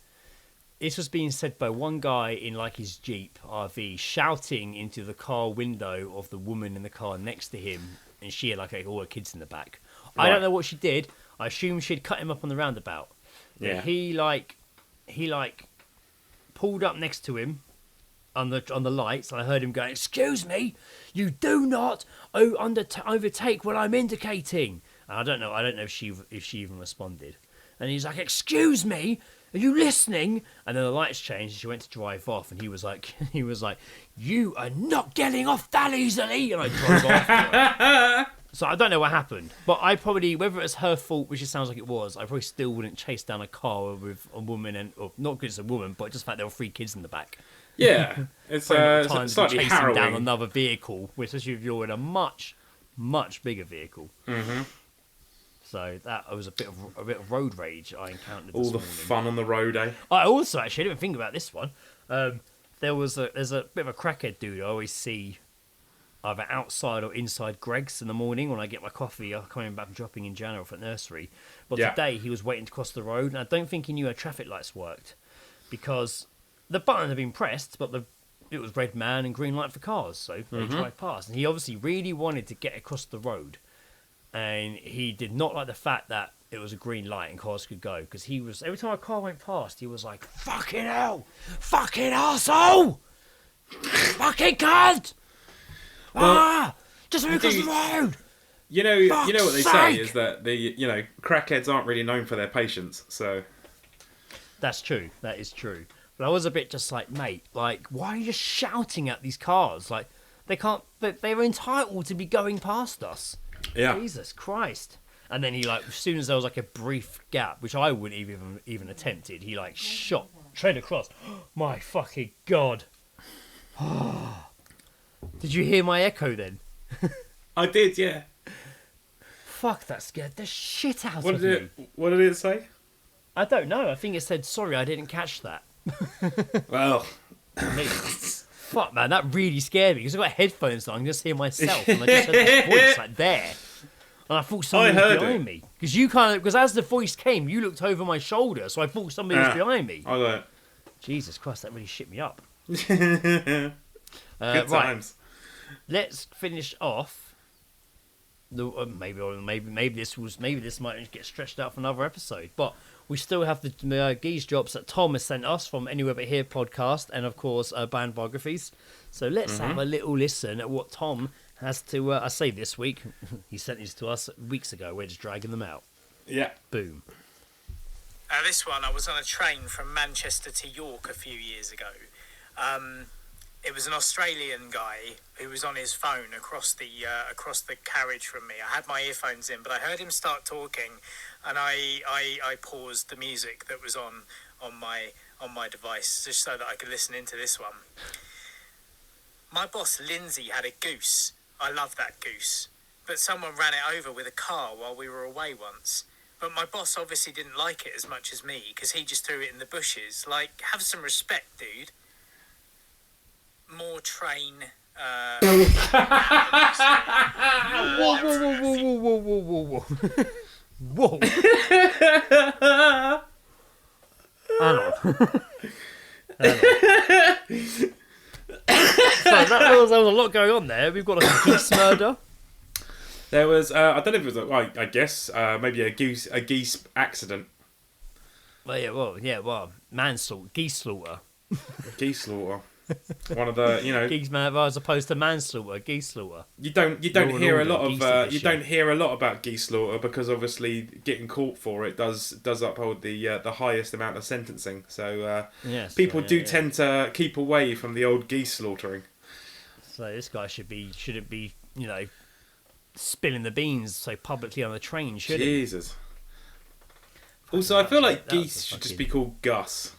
This was being said by one guy in like his Jeep RV, shouting into the car window of the woman in the car next to him, and she had like all her kids in the back. Right. I don't know what she did. I assume she'd cut him up on the roundabout. Yeah. He pulled up next to him on the lights. I heard him going, "Excuse me, you do not overtake when I'm indicating." And I don't know if she even responded. And he's like, "Excuse me, are you listening?" And then the lights changed and she went to drive off, and he was like, "You are not getting off that easily." And I drove off. So I don't know what happened, but whether it's her fault, which it sounds like it was, I probably still wouldn't chase down a car with a woman, or not because it's a woman, but just the fact there were 3 kids in the back. Yeah, it's slightly chasing harrowing. down another vehicle, especially if you're in a much, much bigger vehicle. Mm-hmm. So that was a bit of road rage I encountered. All this the morning. fun on the road, eh? I also actually didn't think about this one. There's a bit of a crackhead dude I always see either outside or inside Greg's in the morning when I get my coffee. I'm coming back from dropping in January for nursery. But today he was waiting to cross the road, and I don't think he knew how traffic lights worked, because the button had been pressed, but it was red man and green light for cars, so they drive past. And he obviously really wanted to get across the road, and he did not like the fact that it was a green light and cars could go. Because he was, every time a car went past, he was like, fucking hell! Fucking arsehole! Fucking cunt! Just move across the road! You know what they say sake! is that crackheads aren't really known for their patience. So That's true. That is true. But I was a bit just like, mate, like, why are you just shouting at these cars? Like, they're entitled to be going past us. yeah, Jesus Christ. And then he, like, as soon as there was, like, a brief gap, which I wouldn't even attempted, he, like, shot straight across. My fucking God. Did you hear my echo then? I did. Yeah. Fuck, that scared the shit out What of did me. What did it say? I don't know. I think it said, sorry, I didn't catch that. Well, Me. Fuck, man, that really scared me because I've got headphones on. I can just hear myself, and I just heard this voice like there, and I thought somebody was behind me because as the voice came, you looked over my shoulder, so I thought somebody was behind me. I got it. Jesus Christ, that really shit me up. Good Right, times. let's finish off. Maybe this might get stretched out for another episode, but we still have the Geese drops that Tom has sent us from Anywhere But Here podcast, and of course band biographies. So let's have a little listen at what Tom has to. I say this week, he sent these to us weeks ago. We're just dragging them out. Yeah. Boom. This one, I was on a train from Manchester to York a few years ago. It was an Australian guy who was on his phone across the carriage from me. I had my earphones in, but I heard him start talking, and I paused the music that was on my device just so that I could listen into this one. My boss Lindsay had a goose. I love that goose, but someone ran it over with a car while we were away once. But my boss obviously didn't like it as much as me because he just threw it in the bushes. Like, have some respect, dude. More train. Whoa! Whoa! Hang on. So there was a lot going on there. We've got a geese murder. There was. I don't know if it was. I guess maybe a geese accident. Well, manslaughter, geese slaughter. Geese slaughter. One of the geese murder as opposed to manslaughter, geese slaughter. You don't hear a lot of geese don't hear a lot about geese slaughter because obviously getting caught for it does uphold the highest amount of sentencing. So yes, people tend to keep away from the old geese slaughtering. So this guy shouldn't be spilling the beans so publicly on the train, should he? Jesus. Also, I feel like geese should just be called Gus.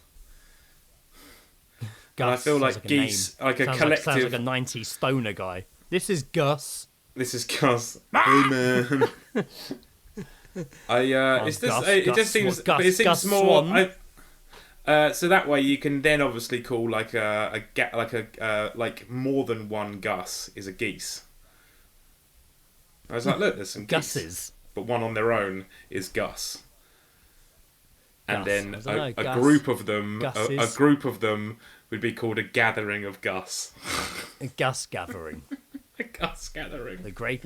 Gus, and I feel like geese, like a collective. Sounds like a 90s stoner guy. This is Gus. This is Gus. Hey man. It just seems. But it seems Gus more. Swan. So that way you can then obviously call like more than one Gus is a geese. I was like, look, there's some Gus's, geese, but one on their own is Gus. And then a group of them, a group of them would be called a gathering of Gus. A Gus gathering. A Gus gathering. The great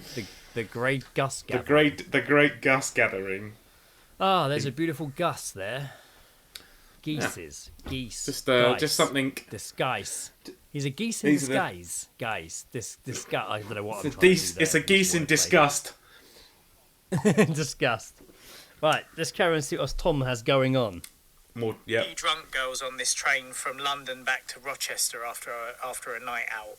Gus gathering. The great Gus gathering. Ah, there's a beautiful Gus there. Geese. Just something. Disguise. He's a geese in disguise. Guys, this guy. I don't know what I'm trying to do there. It's a geese in disgust. Disgust. Right, let's carry on and see what Tom has going on. Yeah. Two drunk girls on this train from London back to Rochester after a night out.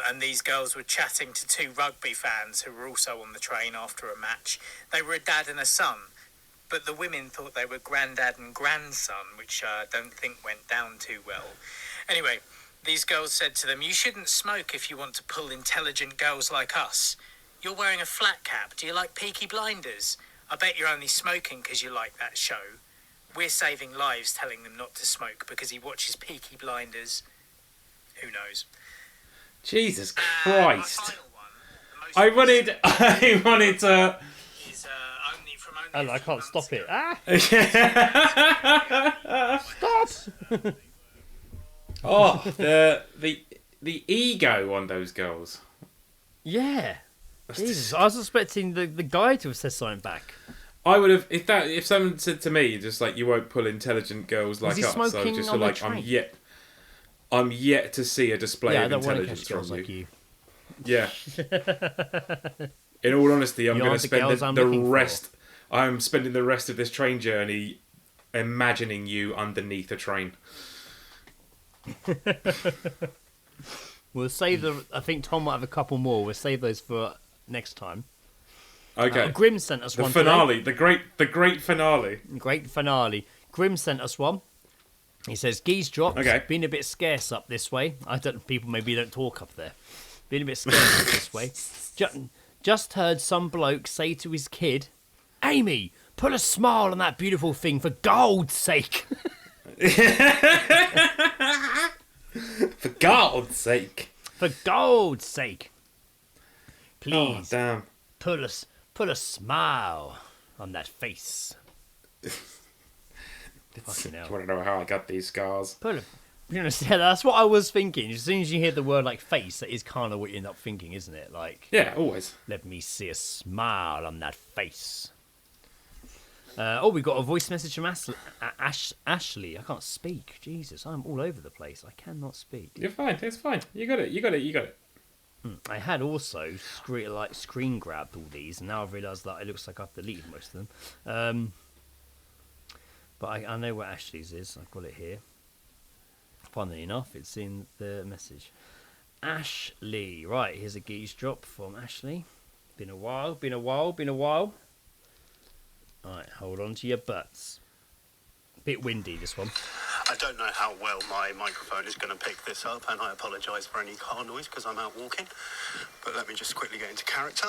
And these girls were chatting to two rugby fans who were also on the train after a match. They were a dad and a son, but the women thought they were granddad and grandson, which I don't think went down too well. Anyway, these girls said to them, "You shouldn't smoke if you want to pull intelligent girls like us. You're wearing a flat cap. Do you like Peaky Blinders? I bet you're only smoking because you like that show. We're saving lives telling them not to smoke because he watches Peaky Blinders. Who knows?" Jesus Christ! My final one, I wanted to. Is only I can't stop it. Stop! Oh, the ego on those girls. Yeah. Jesus, I was expecting the guy to have said something back. I would have if someone said to me just like you won't pull intelligent girls like he us. I smoking would just on feel the like train? I'm yet to see a display Yeah, I of don't want to intelligence catch girls from like you. you. Yeah. In all honesty, I'm You going to aren't the spend girls I'm the looking for. rest. I'm spending the rest of this train journey imagining you underneath a train. We'll save the. I think Tom might have a couple more. We'll save those for next time. Okay. Grim sent us The one finale, the great finale. today. Great finale. Grim sent us one. He says, "Geese drops. Okay. Been a bit scarce up this way. I don't. People maybe don't talk up there. Been a bit scarce up this way. Just heard some bloke say to his kid, Amy, put a smile on that beautiful thing for God's sake." For God's sake. For God's sake. Oh, Please damn. put a smile on that face. Fucking Do hell. you want to know how I got these scars? You know, yeah, that's what I was thinking. As soon as you hear the word like face, that is kind of what you end up thinking, isn't it? Like, Yeah, always. let me see a smile on that face. We got a voice message from Ashley. I can't speak. Jesus, I'm all over the place. I cannot speak. You're fine. It's fine. You got it. I had also screen grabbed all these, and now I've realised that it looks like I've deleted most of them. But I know what Ashley's is. I've got it here. Funnily enough, it's in the message. Ashley. Right, here's a geese drop from Ashley. Been a while. Alright, hold on to your butts. Bit windy, this one. I don't know how well my microphone is going to pick this up, and I apologise for any car noise because I'm out walking. But let me just quickly get into character.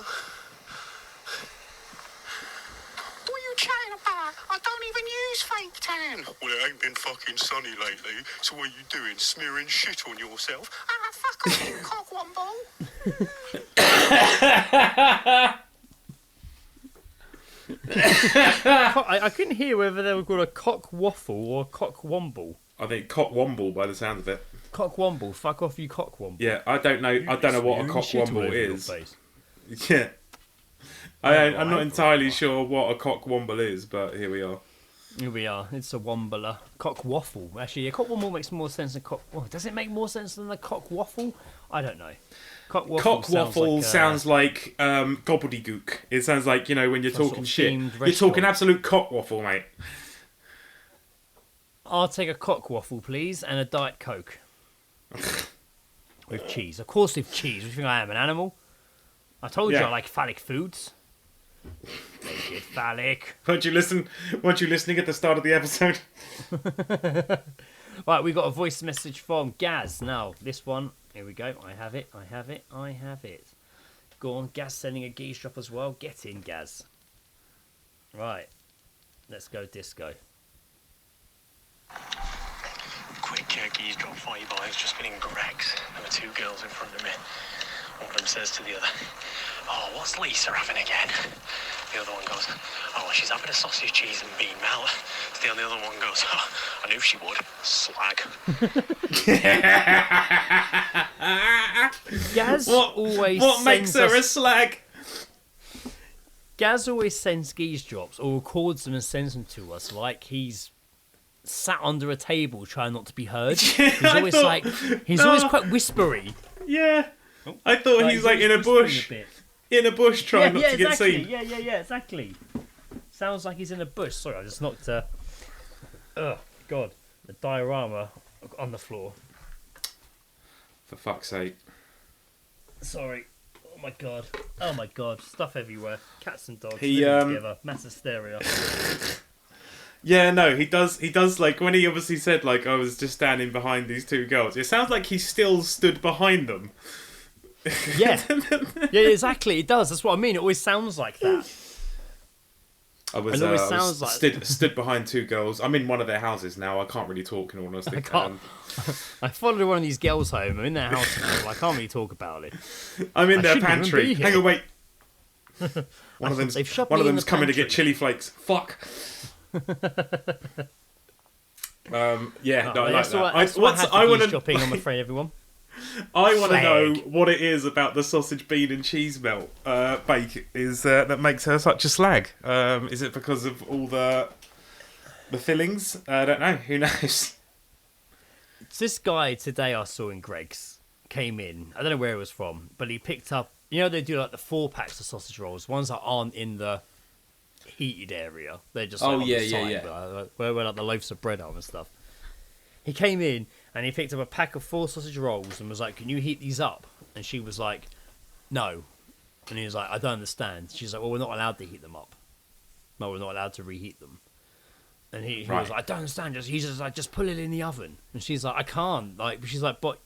What are you chatting about? I don't even use fake tan. Well, it ain't been fucking sunny lately, so what are you doing? Smearing shit on yourself? Ah, fuck off, you cockwomble. I couldn't hear whether they were called a cock waffle or a cock womble. I think cockwomble by the sound of it. Cock womble. Fuck off, you cock womble. Yeah, I don't know what a cockwomble is. Yeah. I'm not entirely sure what a cockwomble is, but here we are. Here we are. It's a wombler. Cock waffle. Actually, a cock womble makes more sense than cock. Oh, does it make more sense than a cock waffle? I don't know. Cock waffle sounds like gobbledygook. It sounds like, when you're talking shit. You're talking absolute cock waffle, mate. I'll take a cock waffle, please, and a Diet Coke. With cheese. Of course with cheese. What do you think I am, an animal? I told you I like phallic foods. Make it phallic. Weren't you listening at the start of the episode? Right, we got a voice message from Gaz. Now, this one, here we go. I have it. Go on, Gaz sending a geese drop as well. Get in, Gaz. Right, let's go disco. Quick geese drop for you boys. Just been in Greg's. There were two girls in front of me. One of them says to the other, "Oh, what's Lisa having again?" The other one goes, "Oh, she's having a sausage, cheese and bean melt." The other one goes, "Oh, I knew she would. Slag." Gaz always What makes sends her a us- slag? Gaz always sends geese drops or records them and sends them to us like he's sat under a table trying not to be heard. He's always always quite whispery. Yeah. I thought he's like in a bush. In a bush trying not to get seen. Yeah, exactly. Sounds like he's in a bush. Sorry, I just knocked oh, God. The diorama on the floor. For fuck's sake. Sorry. Oh my god. Stuff everywhere. Cats and dogs. He, living together. Mass hysteria. Yeah, no, he does, like, when he obviously said, like, I was just standing behind these two girls, it sounds like he still stood behind them. Yeah. Yeah, exactly. It does. That's what I mean. It always sounds like that. I was, It always sounds like... stood behind two girls. I'm in one of their houses now. I can't really talk in all honesty. I can't. I followed one of these girls home. I'm in their house now. But I can't really talk about it. I'm in their shouldn't even pantry. be here. Hang on, wait. One of They've shut one me of in them's the coming to pantry. get chili flakes. Fuck. Yeah, no, I like That's that. what I had for geese shopping, I'm afraid, everyone. I want to know Slag. what it is about the sausage, bean, and cheese melt bake that makes her such a slag. Is it because of all the fillings? I don't know. Who knows? This guy today I saw in Greg's came in. I don't know where he was from, but he picked up. You know they do like the 4-packs of sausage rolls, ones that aren't in the heated area. They're just like, on the side, where like the loaves of bread are and stuff. He came in and he picked up a pack of 4 sausage rolls and was like, "Can you heat these up?" And she was like, "No." And he was like, "I don't understand." She's like, "Well, we're not allowed to heat them up. No, we're not allowed to reheat them." And he was like, "I don't understand." He's just like, "Just put it in the oven." And she's like, "I can't." Like, she's like, "But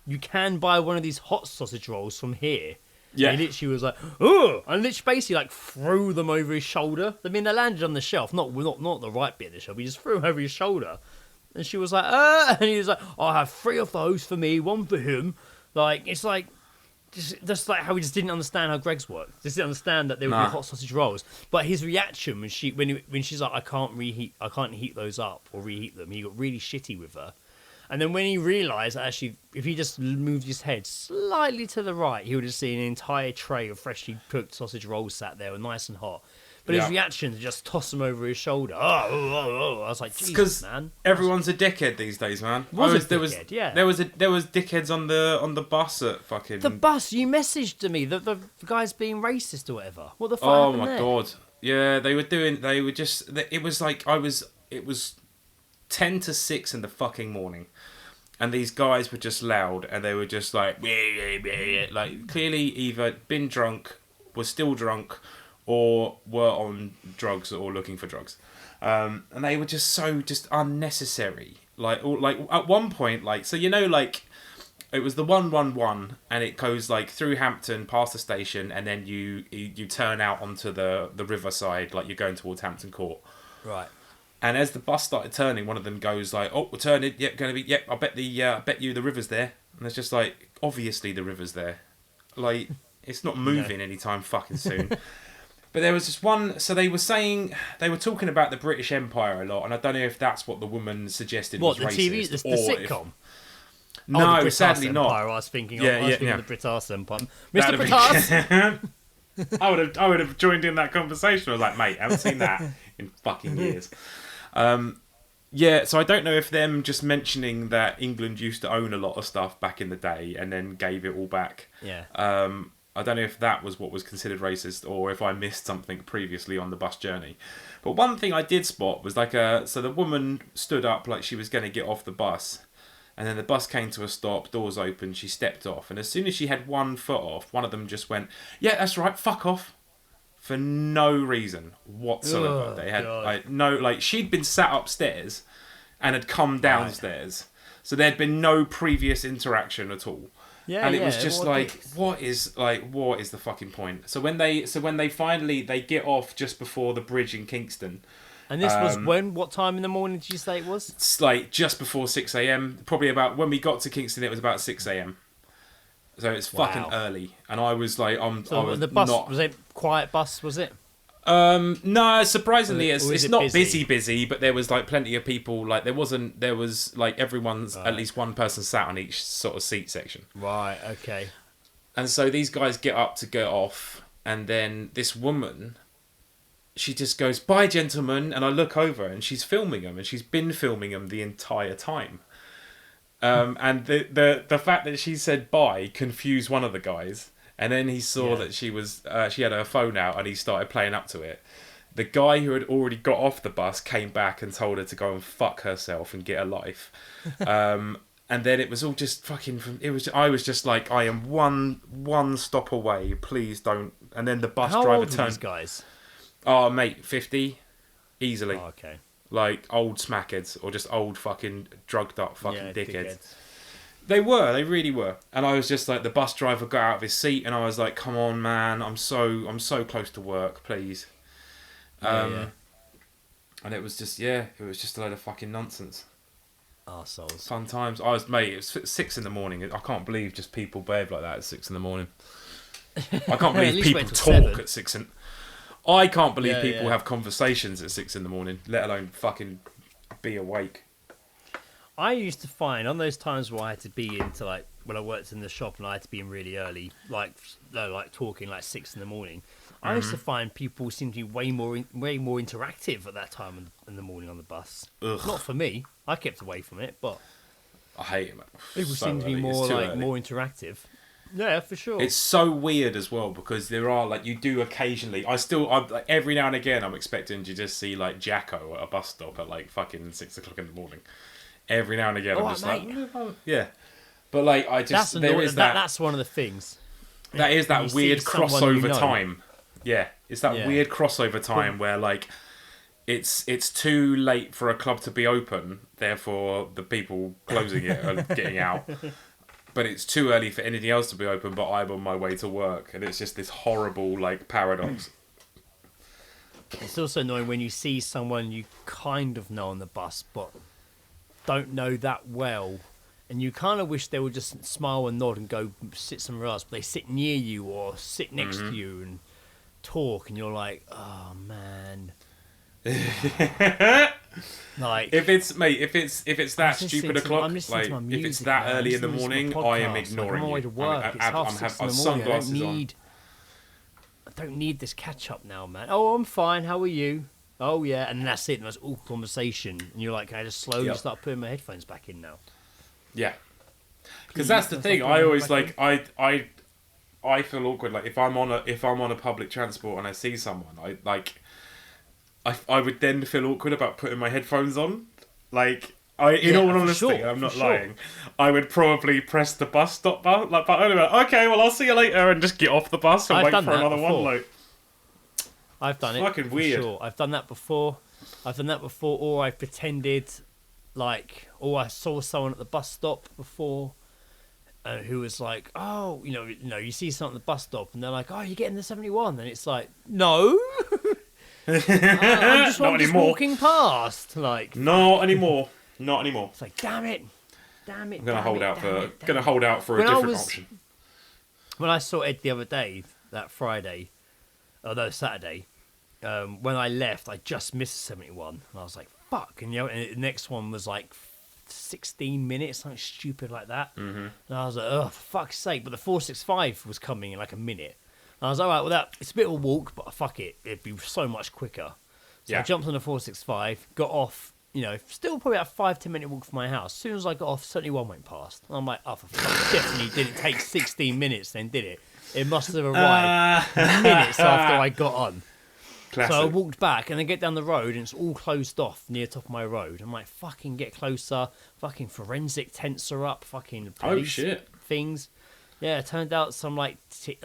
you can buy one of these hot sausage rolls from here." Yeah. And he literally was like, "Oh!" And literally basically like threw them over his shoulder. I mean, they landed on the shelf, not the right bit of the shelf. He just threw them over his shoulder. And she was like, and he was like, "I'll have 3 of those for me, 1 for him." Like, it's like, just like how he just didn't understand how Greg's worked. Just didn't understand that there would be hot sausage rolls. But his reaction when she's like, I can't heat those up or reheat them, he got really shitty with her. And then when he realised that actually, if he just moved his head slightly to the right, he would have seen an entire tray of freshly cooked sausage rolls sat there, nice and hot. But his reaction to just toss them over his shoulder. Oh. I was like, Jesus, man. Everyone's a dickhead these days, man. There was dickheads on the bus at fucking the bus. You messaged me the guy's being racist or whatever. What the fuck? Oh happened my there? god. Yeah, it was 10 to 6 in the fucking morning. And these guys were just loud and they were just like like clearly either been drunk, were still drunk, or were on drugs or looking for drugs. And they were just so unnecessary. Like at one point, like, so you know, like, it was the 111 and it goes like through Hampton past the station and then you turn out onto the riverside, like you're going towards Hampton Court. Right. And as the bus started turning, one of them goes like, "Oh, we're turning. Yep, going to be. Yep, I bet you the river's there." And it's just like, obviously the river's there. Like, it's not moving anytime fucking soon. But there was this one. So they were talking about the British Empire a lot, and I don't know if that's what the woman suggested was racist. The sitcom? No, the British sadly Empire, not. I was thinking the British Empire. Mr. That'd British. I would have joined in that conversation. I was like, mate, I haven't seen that in fucking years. Yeah, so I don't know if them just mentioning that England used to own a lot of stuff back in the day and then gave it all back. Yeah. I don't know if that was what was considered racist or if I missed something previously on the bus journey. But one thing I did spot was like so the woman stood up like she was going to get off the bus. And then the bus came to a stop, doors opened, she stepped off. And as soon as she had one foot off, one of them just went, "Yeah, that's right, fuck off." For no reason whatsoever. They had she'd been sat upstairs and had come downstairs. Right. So there'd been no previous interaction at all. Yeah, and it was just what is the fucking point? So when they finally get off just before the bridge in Kingston. And this was when? What time in the morning did you say it was? It's like just before 6 a.m. Probably about when we got to Kingston, it was about 6 a.m. So it's fucking early, and I was like, the bus was it quiet bus? Was it? No, surprisingly, it's not busy? busy, but there was like plenty of people. Like there was like everyone's at least one person sat on each sort of seat section. Right. Okay. And so these guys get up to go off, and then this woman, she just goes, "Bye, gentlemen," and I look over, and she's filming them, and she's been filming them the entire time. And the fact that she said bye confused one of the guys, and then he saw that she had her phone out, and he started playing up to it. The guy who had already got off the bus came back and told her to go and fuck herself and get a life. And then it was all just fucking. I was just like, I am one stop away. Please don't. And then the bus driver old turned. These guys? Oh, mate, 50, easily. Oh, okay. Like old smackheads or just old fucking drugged up fucking dickheads. They really were. And I was just like, the bus driver got out of his seat and I was like, "Come on, man, I'm so close to work, please." And it was just a load of fucking nonsense. Arseholes. Fun times. It was 6 in the morning. I can't believe just people behave like that at 6 in the morning. I can't believe people talk at 6 in. I can't believe people have conversations at 6 in the morning, let alone fucking be awake. I used to find on those times where I had to be into like when I worked in the shop and I had to be in really early, like talking like 6 in the morning. I used to find people seem to be way more interactive at that time in the morning on the bus. Ugh. Not for me. I kept away from it, but I hate it, man. people So seem to be early. more It's too like early. more interactive. Yeah, for sure. It's so weird as well because there are like you do occasionally. I like, every now and again I'm expecting to just see like Jacko at a bus stop at like fucking 6 o'clock in the morning. Every now and again I'm just mate. like, yeah. But like I just that's one of the things. that is that You weird see someone crossover you know. time. Yeah, it's that weird crossover time where like it's too late for a club to be open, therefore the people closing it are getting out. But it's too early for anything else to be open, but I'm on my way to work, and it's just this horrible like paradox. It's also annoying when you see someone you kind of know on the bus, but don't know that well, and you kind of wish they would just smile and nod and go sit somewhere else, but they sit near you or sit next to you and talk, and you're like, oh man. Like If it's that I'm stupid listening to- o'clock, I'm listening like to my if music, it's that man. early in the I'm listening to morning, my I am podcast. Like, ignoring I'm on my way you. to work. It's half 6 in I've the morning. sunglasses on. I don't need this catch up now, man. Oh, I'm fine. How are you? Oh yeah, and then that's it. And that's all conversation, and you're like, can I just slowly start putting my headphones back in now? Yeah, because that's the thing. I always like I feel awkward. Like if I'm on a public transport and I see someone, I would then feel awkward about putting my headphones on. Like in all honesty, I'm not lying. I would probably press the bus stop button. Okay, well I'll see you later, and just get off the bus and wait for another one. Like I've done it. fucking weird. Sure. I've done that before. Or I've pretended or I saw someone at the bus stop before. Who was like, oh, you see someone at the bus stop, and they're like, oh, you're getting the 71, and it's like, no, I'm just walking past, like, not anymore. Not anymore. It's like, damn it. I'm gonna hold out for a different option. When I saw Ed the other day, that Friday, Saturday, when I left, I just missed 71, and I was like, fuck, and and the next one was like 16 minutes, something stupid like that. Mm-hmm. And I was like, oh, for fuck's sake. But the 465 was coming in like a minute. And I was like, all right, well, it's a bit of a walk, but fuck it. It'd be so much quicker. So I jumped on the 465, got off, still probably about a 5-10 minute walk from my house. As soon as I got off, 71 went past. And I'm like, oh, for fuck, definitely didn't take 16 minutes then, did it? It must have arrived minutes after I got on. Classic. So I walked back and I get down the road and it's all closed off near the top of my road. I'm like, fucking get closer. Fucking forensic tents are up. Fucking police things. Yeah, it turned out some I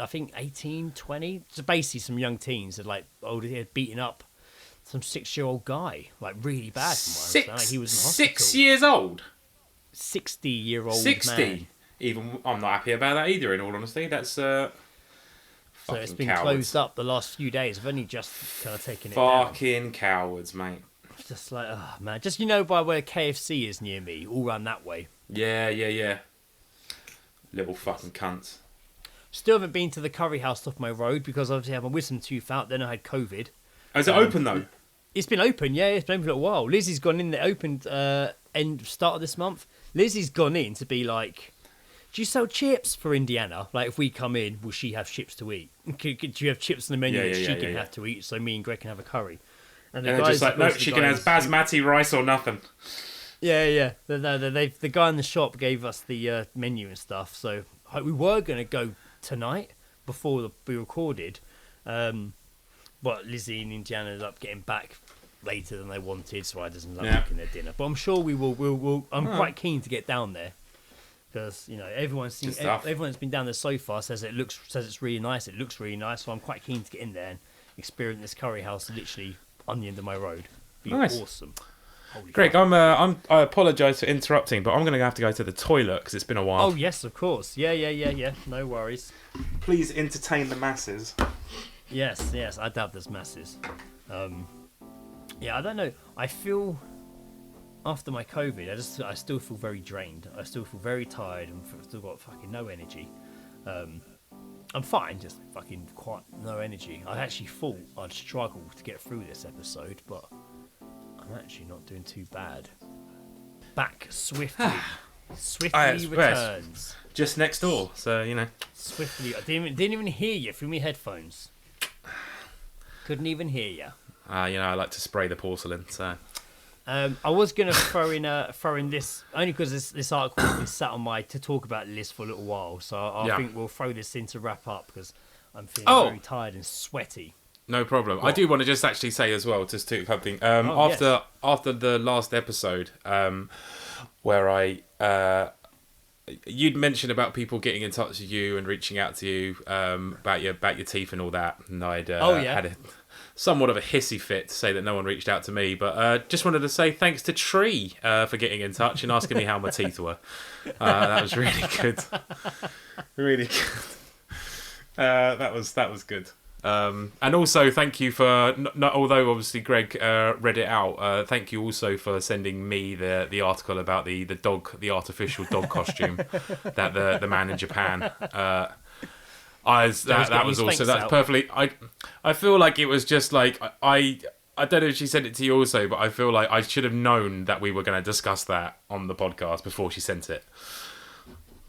think 18, 20. So basically some young teens had had beaten up some 6-year-old guy. Like really bad from what I understand. Like, he was in hospital. 6 years old? 60-year-old 60? man. Even, I'm not happy about that either, in all honesty. That's, so it's been cowards. closed up the last few days. I've only just kind of taken it down. Fucking cowards, mate. Just like, oh man. Just, by where KFC is near me, all around that way. Yeah. Little fucking cunts. Still haven't been to the curry house off my road because obviously I have my wisdom tooth out. Then I had COVID. Oh, is it open though? It's been open, yeah. It's been open for a little while. Lizzie's gone in there, opened start of this month. Lizzie's gone in to be like, do you sell chips for Indiana? Like, if we come in, will she have chips to eat? Do you have chips on the menu that she can have to eat, so me and Greg can have a curry? And they're just like, no, she can have basmati rice or nothing. Yeah. The guy in the shop gave us the menu and stuff, so we were going to go tonight before we recorded, but Lizzie and Indiana ended up getting back later than they wanted, so I doesn't like making their dinner. But I'm sure we will. We'll I'm quite keen to get down there. Because everyone's been down there so far says it's really nice. It looks really nice. So I'm quite keen to get in there and experience this curry house literally on the end of my road. Be awesome. Holy Greg, God. I apologise for interrupting, but I'm going to have to go to the toilet because it's been a while. Oh yes, of course. Yeah. No worries. Please entertain the masses. Yes. I doubt there's masses. I don't know. I feel. After my COVID, I still feel very drained. I still feel very tired and still got fucking no energy. I'm fine, just fucking quite no energy. I actually thought I'd struggle to get through this episode, but I'm actually not doing too bad. back swiftly. Yes, Returns. Just next door, so you know. Swiftly. I didn't even hear you through my headphones. Couldn't even hear you. You know, I like to spray the porcelain, so. I was going to throw in this only because this article has been sat on my to talk about list for a little while, so I think we'll throw this in to wrap up because I'm feeling very tired and sweaty. No problem. I do want to just actually say as well, just to something. Yes. After the last episode, where you'd mentioned about people getting in touch with you and reaching out to you about your teeth and all that, and I'd had somewhat of a hissy fit to say that no one reached out to me, but just wanted to say thanks to Tree for getting in touch and asking me how my teeth were. That was really good. Really good. That was good. And also thank you for although obviously Greg read it out, thank you also for sending me the article about the artificial dog costume that the man in Japan that was also that's perfectly. I feel like it was just like I don't know if she sent it to you also, but I feel like I should have known that we were going to discuss that on the podcast before she sent it.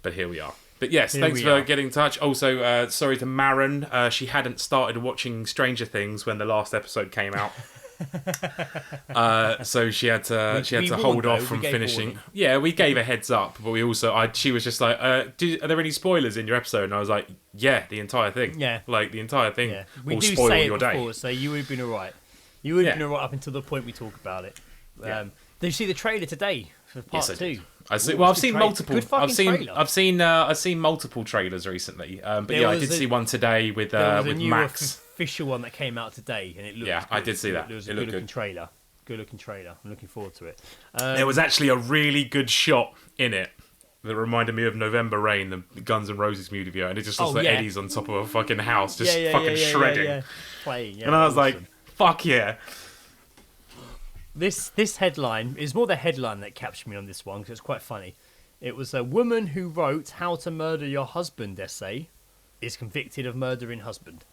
But here we are. But yes, thanks for getting in touch. Also, sorry to Maren. She hadn't started watching Stranger Things when the last episode came out. So she had to hold off from finishing. Yeah, we gave a heads up, but we also she was just like, are there any spoilers in your episode? And I was like, yeah, the entire thing. Yeah, like the entire thing. Yeah. We will do spoil say your it day. before, so you would have been alright. You would have been alright up until the point we talk about it. Did you see the trailer today for part 2? I've seen multiple. I've seen multiple trailers recently. But I did see one today with Max. Official one that came out today, and it looked. Yeah, I did see that. It was a good looking trailer. Good looking trailer. I'm looking forward to it. There was actually a really good shot in it that reminded me of November Rain, the Guns N' Roses music video, and it just looks like Eddie's on top of a fucking house, just fucking shredding. Playing. And I was like, fuck yeah. This headline is more the headline that captured me on this one because it's quite funny. It was a woman who wrote "How to Murder Your Husband" essay is convicted of murdering husband.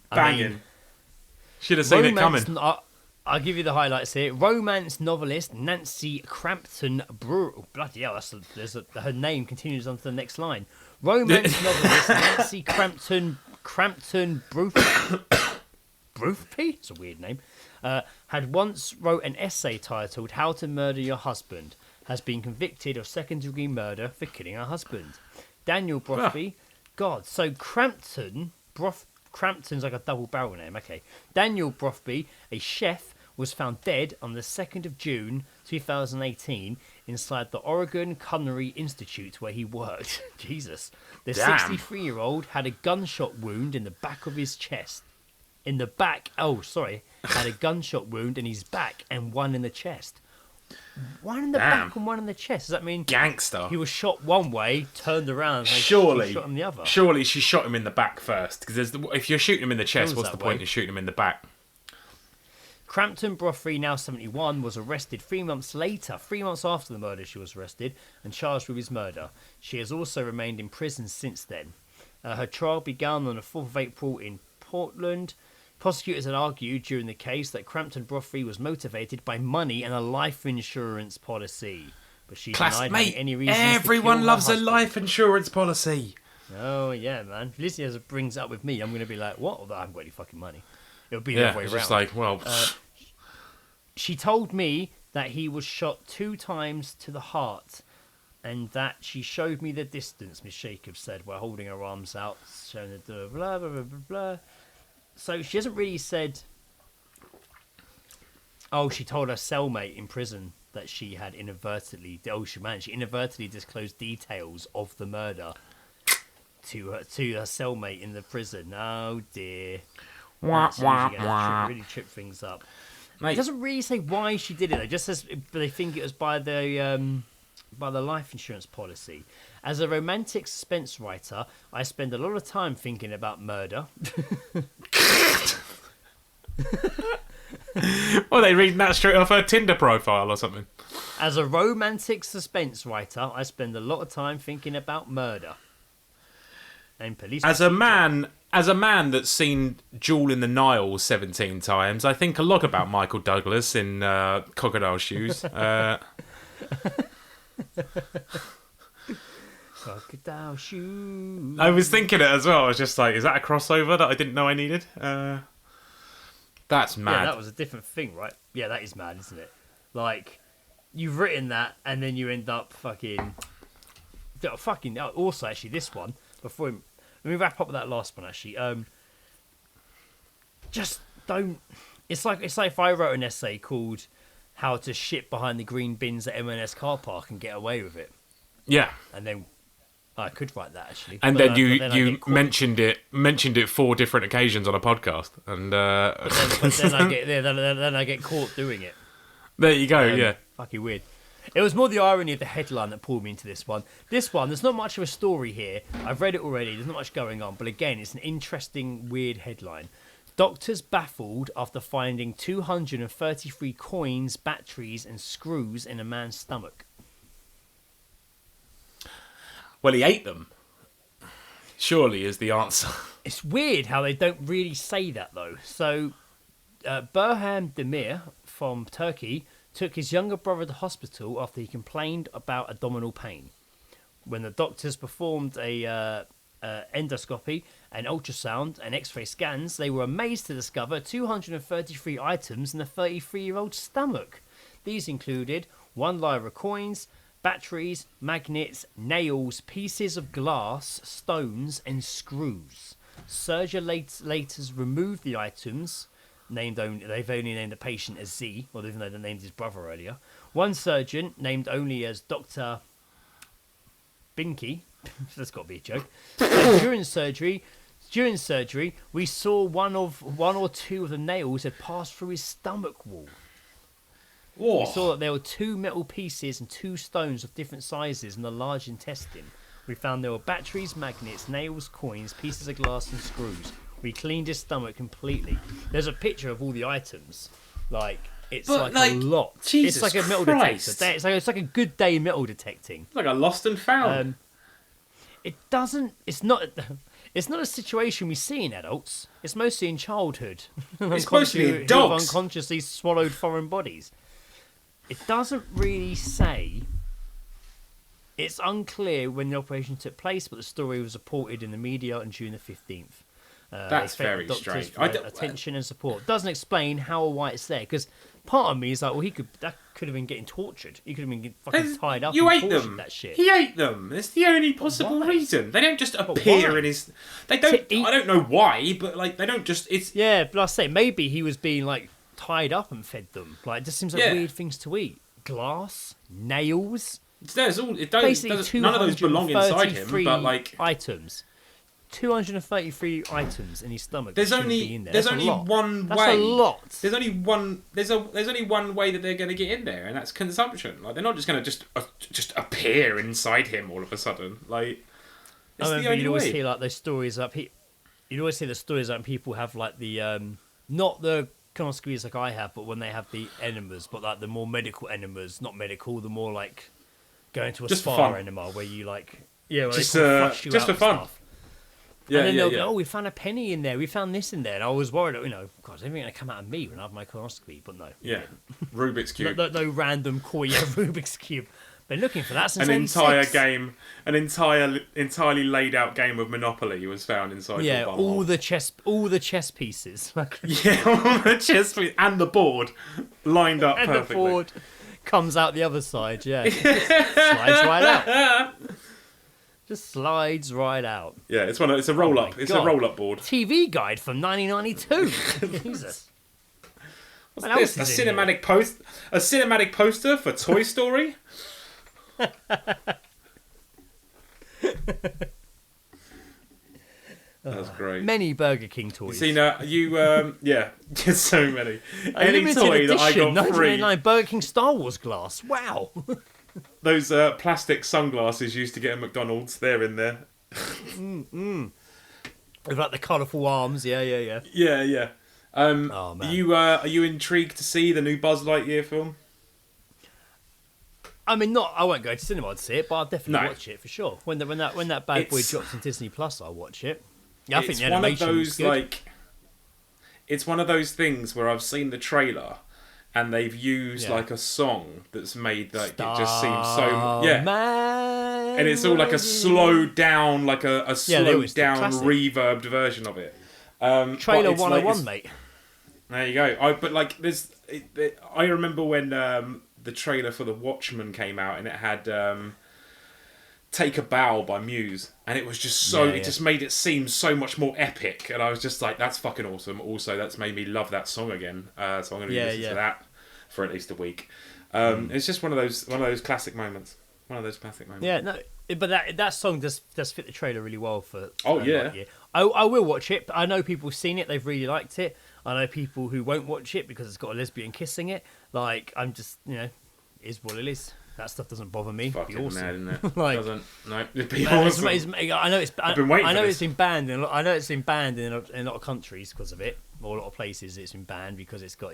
Banging. Should have seen it coming. I'll give you the highlights here. Romance novelist Nancy Crampton bloody hell, her name continues on to the next line. Romance novelist Nancy Crampton Bruthby? It's a weird name. Had once wrote an essay titled "How to Murder Your Husband," has been convicted of second-degree murder for killing her husband. Daniel Bruthby. God, so Crampton's like a double barrel name. Okay. Daniel Bruthby, a chef, was found dead on the 2nd of June 2018 inside the Oregon Culinary Institute where he worked. Jesus. The 63-year-old had a gunshot wound in the back of his chest. Had a gunshot wound in his back and one in the chest. One in the back and one in the chest. Does that mean gangster? He was shot one way, turned around, and surely shot him the other. Surely she shot him in the back first, because if you're shooting him in the chest, what's the point in shooting him in the back? Crampton Bruthby, now 71, was arrested 3 months after the murder. She was arrested and charged with his murder. She has also remained in prison since then. Her trial began on the 4th of April in Portland. Prosecutors had argued during the case that Crampton Bruthby was motivated by money and a life insurance policy. But she denied having any reason. Everyone loves a life insurance policy. Oh, yeah, man. If Lizzie brings it up with me, I'm going to be like, what? Although I haven't got any fucking money. It'll be the other way around. Just like, well... She told me that he was shot 2 times to the heart and that she showed me the distance, Miss Jacobs said, while holding her arms out, showing the blah, blah, blah, blah, blah. So she hasn't really said... Oh, she told her cellmate in prison that she had inadvertently... she inadvertently disclosed details of the murder to her cellmate in the prison. Oh, dear. Really trip things up. Mate. It doesn't really say why she did it. It just says they think it was by the life insurance policy. As a romantic suspense writer, I spend a lot of time thinking about murder. Well, they reading that straight off her Tinder profile or something. As a romantic suspense writer, I spend a lot of time thinking about murder. and police. As a man that's seen Jewel in the Nile 17 times, I think a lot about Michael Douglas in Crocodile Shoes. Crocodile Shoes. I was thinking it as well. I was just like, is that a crossover that I didn't know I needed? That's mad. Yeah, that was a different thing, right? Yeah, that is mad, isn't it? Like, you've written that, and then you end up fucking. Also, actually, this one before. Let me wrap up with that last one. Actually, just don't. It's like if I wrote an essay called "How to Shit Behind the Green Bins at M&S Car Park and Get Away with It." Yeah, and then I could write that actually. And then you mentioned it 4 different occasions on a podcast, and then I get caught doing it. There you go. Yeah, fucking weird. It was more the irony of the headline that pulled me into this one. This one, there's not much of a story here. I've read it already. There's not much going on, but again, it's an interesting, weird headline. Doctors baffled after finding 233 coins, batteries, and screws in a man's stomach. Well, he ate them. Surely is the answer. It's weird how they don't really say that, though. So, Burhan Demir from Turkey took his younger brother to hospital after he complained about abdominal pain. When the doctors performed a endoscopy, an ultrasound, and X-ray scans, they were amazed to discover 233 items in the 33-year-old's stomach. These included 1 lyre of coins, batteries, magnets, nails, pieces of glass, stones, and screws. Surgeons later removed the items. They've only named the patient as Z, or even though they named his brother earlier. One surgeon, named only as Dr. Binky, that's got to be a joke. During surgery, we saw one or two of the nails had passed through his stomach wall. Whoa. We saw that there were 2 metal pieces and 2 stones of different sizes in the large intestine. We found there were batteries, magnets, nails, coins, pieces of glass, and screws. We cleaned his stomach completely. There's a picture of all the items. It's a lot. Jesus it's like a metal Christ. detector. It's like a good day metal detecting. It's like a lost and found. It's not a situation we see in adults. It's mostly in childhood. It's mostly in dogs. Who've unconsciously swallowed foreign bodies. It doesn't really say. It's unclear when the operation took place, but the story was reported in the media on June the 15th. That's very strange. Attention and support. Doesn't explain how or why it's there, because part of me is like, well, that could have been getting tortured. He could have been fucking tied up. You and ate tortured them. That shit. He ate them. It's the only possible reason. They don't just appear in his. They don't. I don't know why, but they don't just. It's yeah. But I say maybe he was being tied up and fed them. It just seems like weird things to eat. Glass, nails. There's all. It doesn't. None of those belong inside him. But items. 233 items in his stomach. There's only one way. That's a lot. There's only one way that they're going to get in there, and that's consumption. They're not just going to just appear inside him all of a sudden. It's the only you'd always way. hear those stories up. You'd always hear the stories that people have the not the colonoscopies like I have, but when they have the enemas, but the more medical enemas, not medical, the more going to a just spa enema where you just for fun. Stuff. Yeah, and then they'll go, we found a penny in there, we found this in there. And I was worried, God, is anything going to come out of me when I have my colonoscopy? But no. Yeah, Rubik's Cube. no random Rubik's Cube. Been looking for that since an entire 86. game, an entirely laid out game of Monopoly was found inside. Yeah, your all the chess pieces. Yeah, all the chess pieces and the board lined up and perfectly. The board comes out the other side. Yeah, slides right out. Just slides right out. Yeah, it's a roll up. It's a roll up board. TV guide from 1992. Jesus. What's this? A cinematic poster for Toy Story. That's great. Many Burger King toys. See now, yeah, so many. Any toy that I got free. 1989 Burger King Star Wars glass. Wow. Those plastic sunglasses you used to get at McDonald's, they're in there. With the colourful arms, yeah. Yeah. Man. Are you intrigued to see the new Buzz Lightyear film? I mean, not. I won't go to cinema to see it, but I'll definitely No. watch it for sure. When that bad boy It's- drops on Disney Plus, I'll watch it. Yeah, I think It's the one of animation those is good. like. It's one of those things where I've seen the trailer, and they've used Yeah. like a song that's made like it just seems so yeah. Man, And it's all like a slowed down, like a they slowed always do down, classic. reverbed version of it. But Trailer it's 101, it's- mate. There you go. But like, I remember when the trailer for The Watchmen came out, and it had "Take a Bow" by Muse, and it was just so. Yeah, It yeah. just made it seem so much more epic, and I was just like, "That's fucking awesome." Also, that's made me love that song again. So I'm going to listen to that for at least a week. It's just one of those classic moments. One of those classic moments. Yeah, no, but that song does fit the trailer really well for. Oh, yeah. Lightyear. I will watch it. But I know people have seen it; they've really liked it. I know people who won't watch it because it's got a lesbian kissing it. Like, I'm just, it is what it is. That stuff doesn't bother me. It'd be Fucking awesome. mad, isn't it? Like- Doesn't. No, it'd be Man, awesome. I know it's. I've been waiting I for know this. it's been banned. I know it's been banned in a lot of countries because of it. Or a lot of places it's been banned because it's got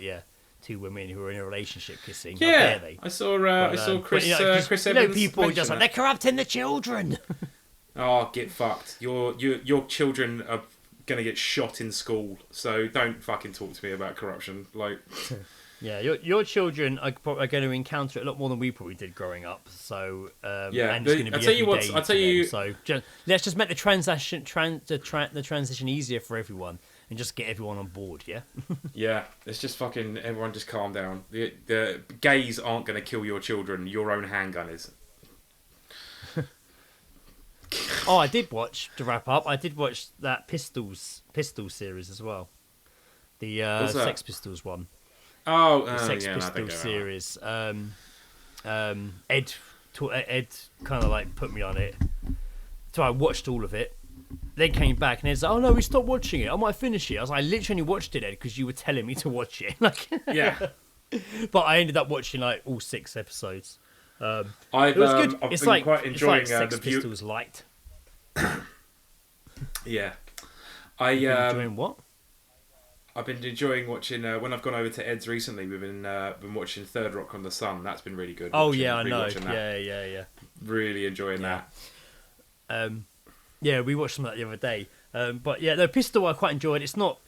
two women who are in a relationship kissing. How Yeah, dare they? I saw But, Chris. just- Chris you know, Evans. people are mention just like it. they're corrupting the children. Oh, get fucked! Your children are gonna get shot in school, so don't fucking talk to me about corruption. Like, Yeah, your children are going to encounter it a lot more than we probably did growing up. So Yeah, and it's going to be I'll tell you every what- day I'll to tell you- them. So let's just make the transition easier for everyone and just get everyone on board. Yeah. yeah, it's just fucking everyone just calm down. The gays aren't gonna kill your children. Your own handgun is. Oh, I did watch to wrap up. I did watch that Pistol series as well. The What's that? Sex Pistols one. Oh, The Sex yeah, no, I think Pistols I know. series. Ed kind of like put me on it. So I watched all of it. Then came back and Ed's like, "Oh no, we stopped watching it. I might finish it." I was like, "I literally only watched it, Ed, because you were telling me to watch it." Like, Yeah, but I ended up watching like all 6 episodes. I've It was good. I've It's been like quite enjoying it's like Sex the view. Pistols light. Yeah, Enjoying what? I've been enjoying watching when I've gone over to Ed's recently. We've been watching Third Rock on the Sun. That's been really good. Oh watching- yeah, I know. rewatching that. Yeah. Really enjoying Yeah. that. Yeah, we watched some of that the other day. But yeah, the Pistol I quite enjoyed. It's not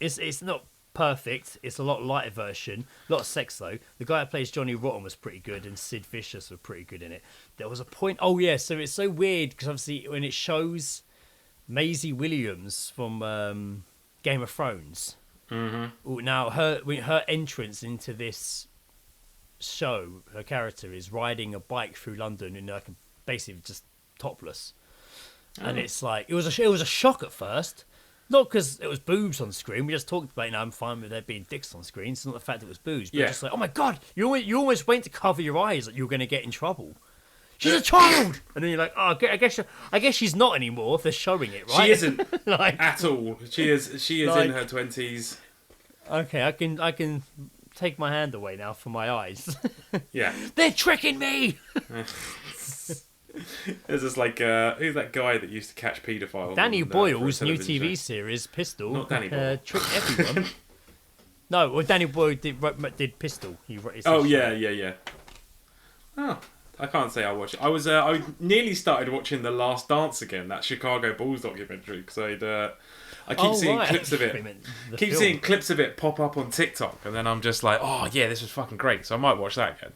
perfect. It's a lot lighter version. A lot of sex though. The guy who plays Johnny Rotten was pretty good, and Sid Vicious was pretty good in it. There was a point. Oh yeah, so it's so weird because obviously when it shows Maisie Williams from Game of Thrones. Mm-hmm. Now her entrance into this show, her character is riding a bike through London and like basically just topless. And it's like it was a shock at first, not because it was boobs on screen. We just talked about, I'm fine with there being dicks on screen. It's not the fact it was boobs, but Yeah. just like, oh my god, you almost went to cover your eyes, like you were going to get in trouble. She's a child, and then you're like, oh, I guess she's not anymore if they're showing it, right? She isn't like, at all. She is Like- in her 20s. okay, I can take my hand away now from my eyes. Yeah. They're tricking me. There's just like who's that guy that used to catch paedophiles? Danny on, Boyle's for a new television TV show? series, Pistol, Not Danny Boyle. tricked everyone. No, well, Danny Boyle did Pistol. It's Oh his yeah, show. yeah. Oh, I can't say I watched it. I nearly started watching The Last Dance again, that Chicago Bulls documentary, because I keep seeing right. clips of I it. meant the Keep film. seeing clips of it pop up on TikTok, and then I'm just like, oh yeah, this was fucking great. So I might watch that again.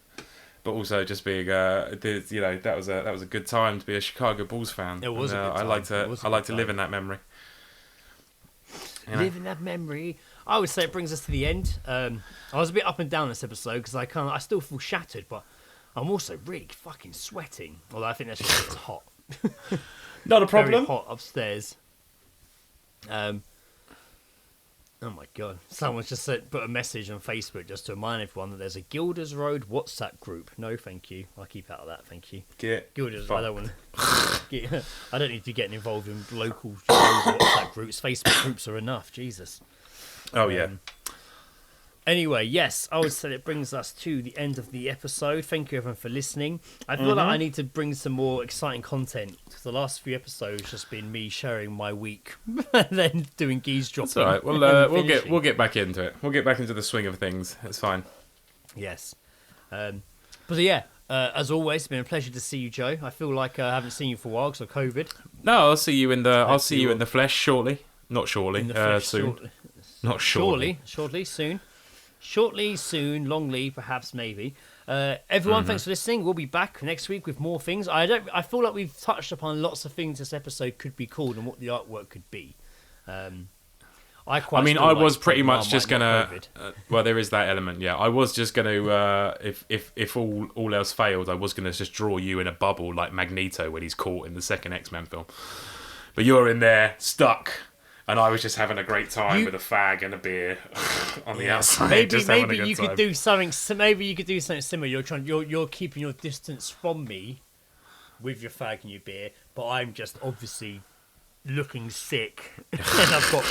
But also just being, that was a good time to be a Chicago Bulls fan. It was And, a good I like time. It to was a I like good to live time. in that memory. You know? Live in that memory. I would say it brings us to the end. I was a bit up and down this episode because I still feel shattered, but I'm also really fucking sweating. Although I think that's just 'cause it's hot. Not a Very problem. hot upstairs. Oh my god! Someone's just put a message on Facebook just to remind everyone that there's a Gilders Road WhatsApp group. No, thank you. I'll keep out of that. Thank you. Get Gilders. fucked. I don't want to. I don't need to get involved in local WhatsApp groups. Facebook groups are enough. Jesus. Oh yeah. Anyway, yes, I would say it brings us to the end of the episode. Thank you everyone for listening. I feel like I need to bring some more exciting content because the last few episodes just been me sharing my week and then doing Geezedropping. It's all right. and finishing. We'll get back into it. We'll get back into the swing of things. It's fine. Yes. But yeah, As always, it's been a pleasure to see you, Joe. I feel like I haven't seen you for a while because of COVID. No, I'll see you in the flesh shortly. Not shortly. In the flesh, soon. shortly. Not shortly. Shortly, soon. Shortly, soon, longly, perhaps, maybe. Everyone, thanks for listening. We'll be back next week with more things. I feel like we've touched upon lots of things this episode could be called and what the artwork could be. I was pretty much just gonna. Well, there is that element. Yeah, I was just gonna. If all else failed, I was gonna just draw you in a bubble like Magneto when he's caught in the second X-Men film. But you're in there stuck, and I was just having a great time with a fag and a beer on the outside. Maybe you could do something. Maybe you could do something similar. You're keeping your distance from me with your fag and your beer, but I'm just obviously looking sick, and I've got.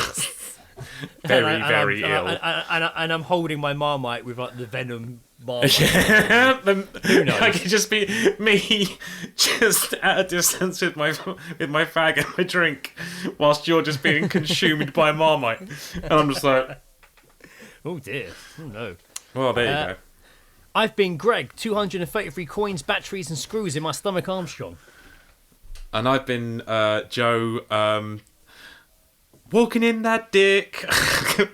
Very ill. And I'm holding my Marmite with like the venom Marmite. Who knows? I could just be me, just at a distance with my fag and my drink, whilst you're just being consumed by Marmite, and I'm just like, oh dear, oh no. Well, there you go. I've been Greg. 233 coins, batteries, and screws in my stomach, Armstrong. And I've been Joe. Walking in that dick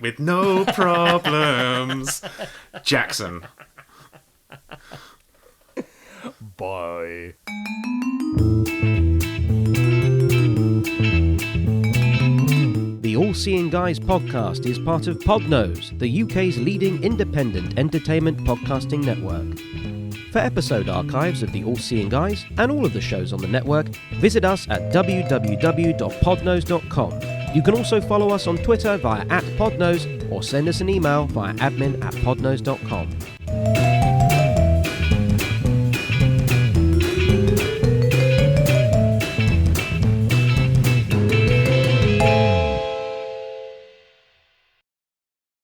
with no problems. Jackson. Bye. The All Seeing Guys podcast is part of Podnose, the UK's leading independent entertainment podcasting network. For episode archives of the All Seeing Guys and all of the shows on the network, visit us at www.podnose.com. You can also follow us on Twitter via @podnose or send us an email via admin@podnose.com.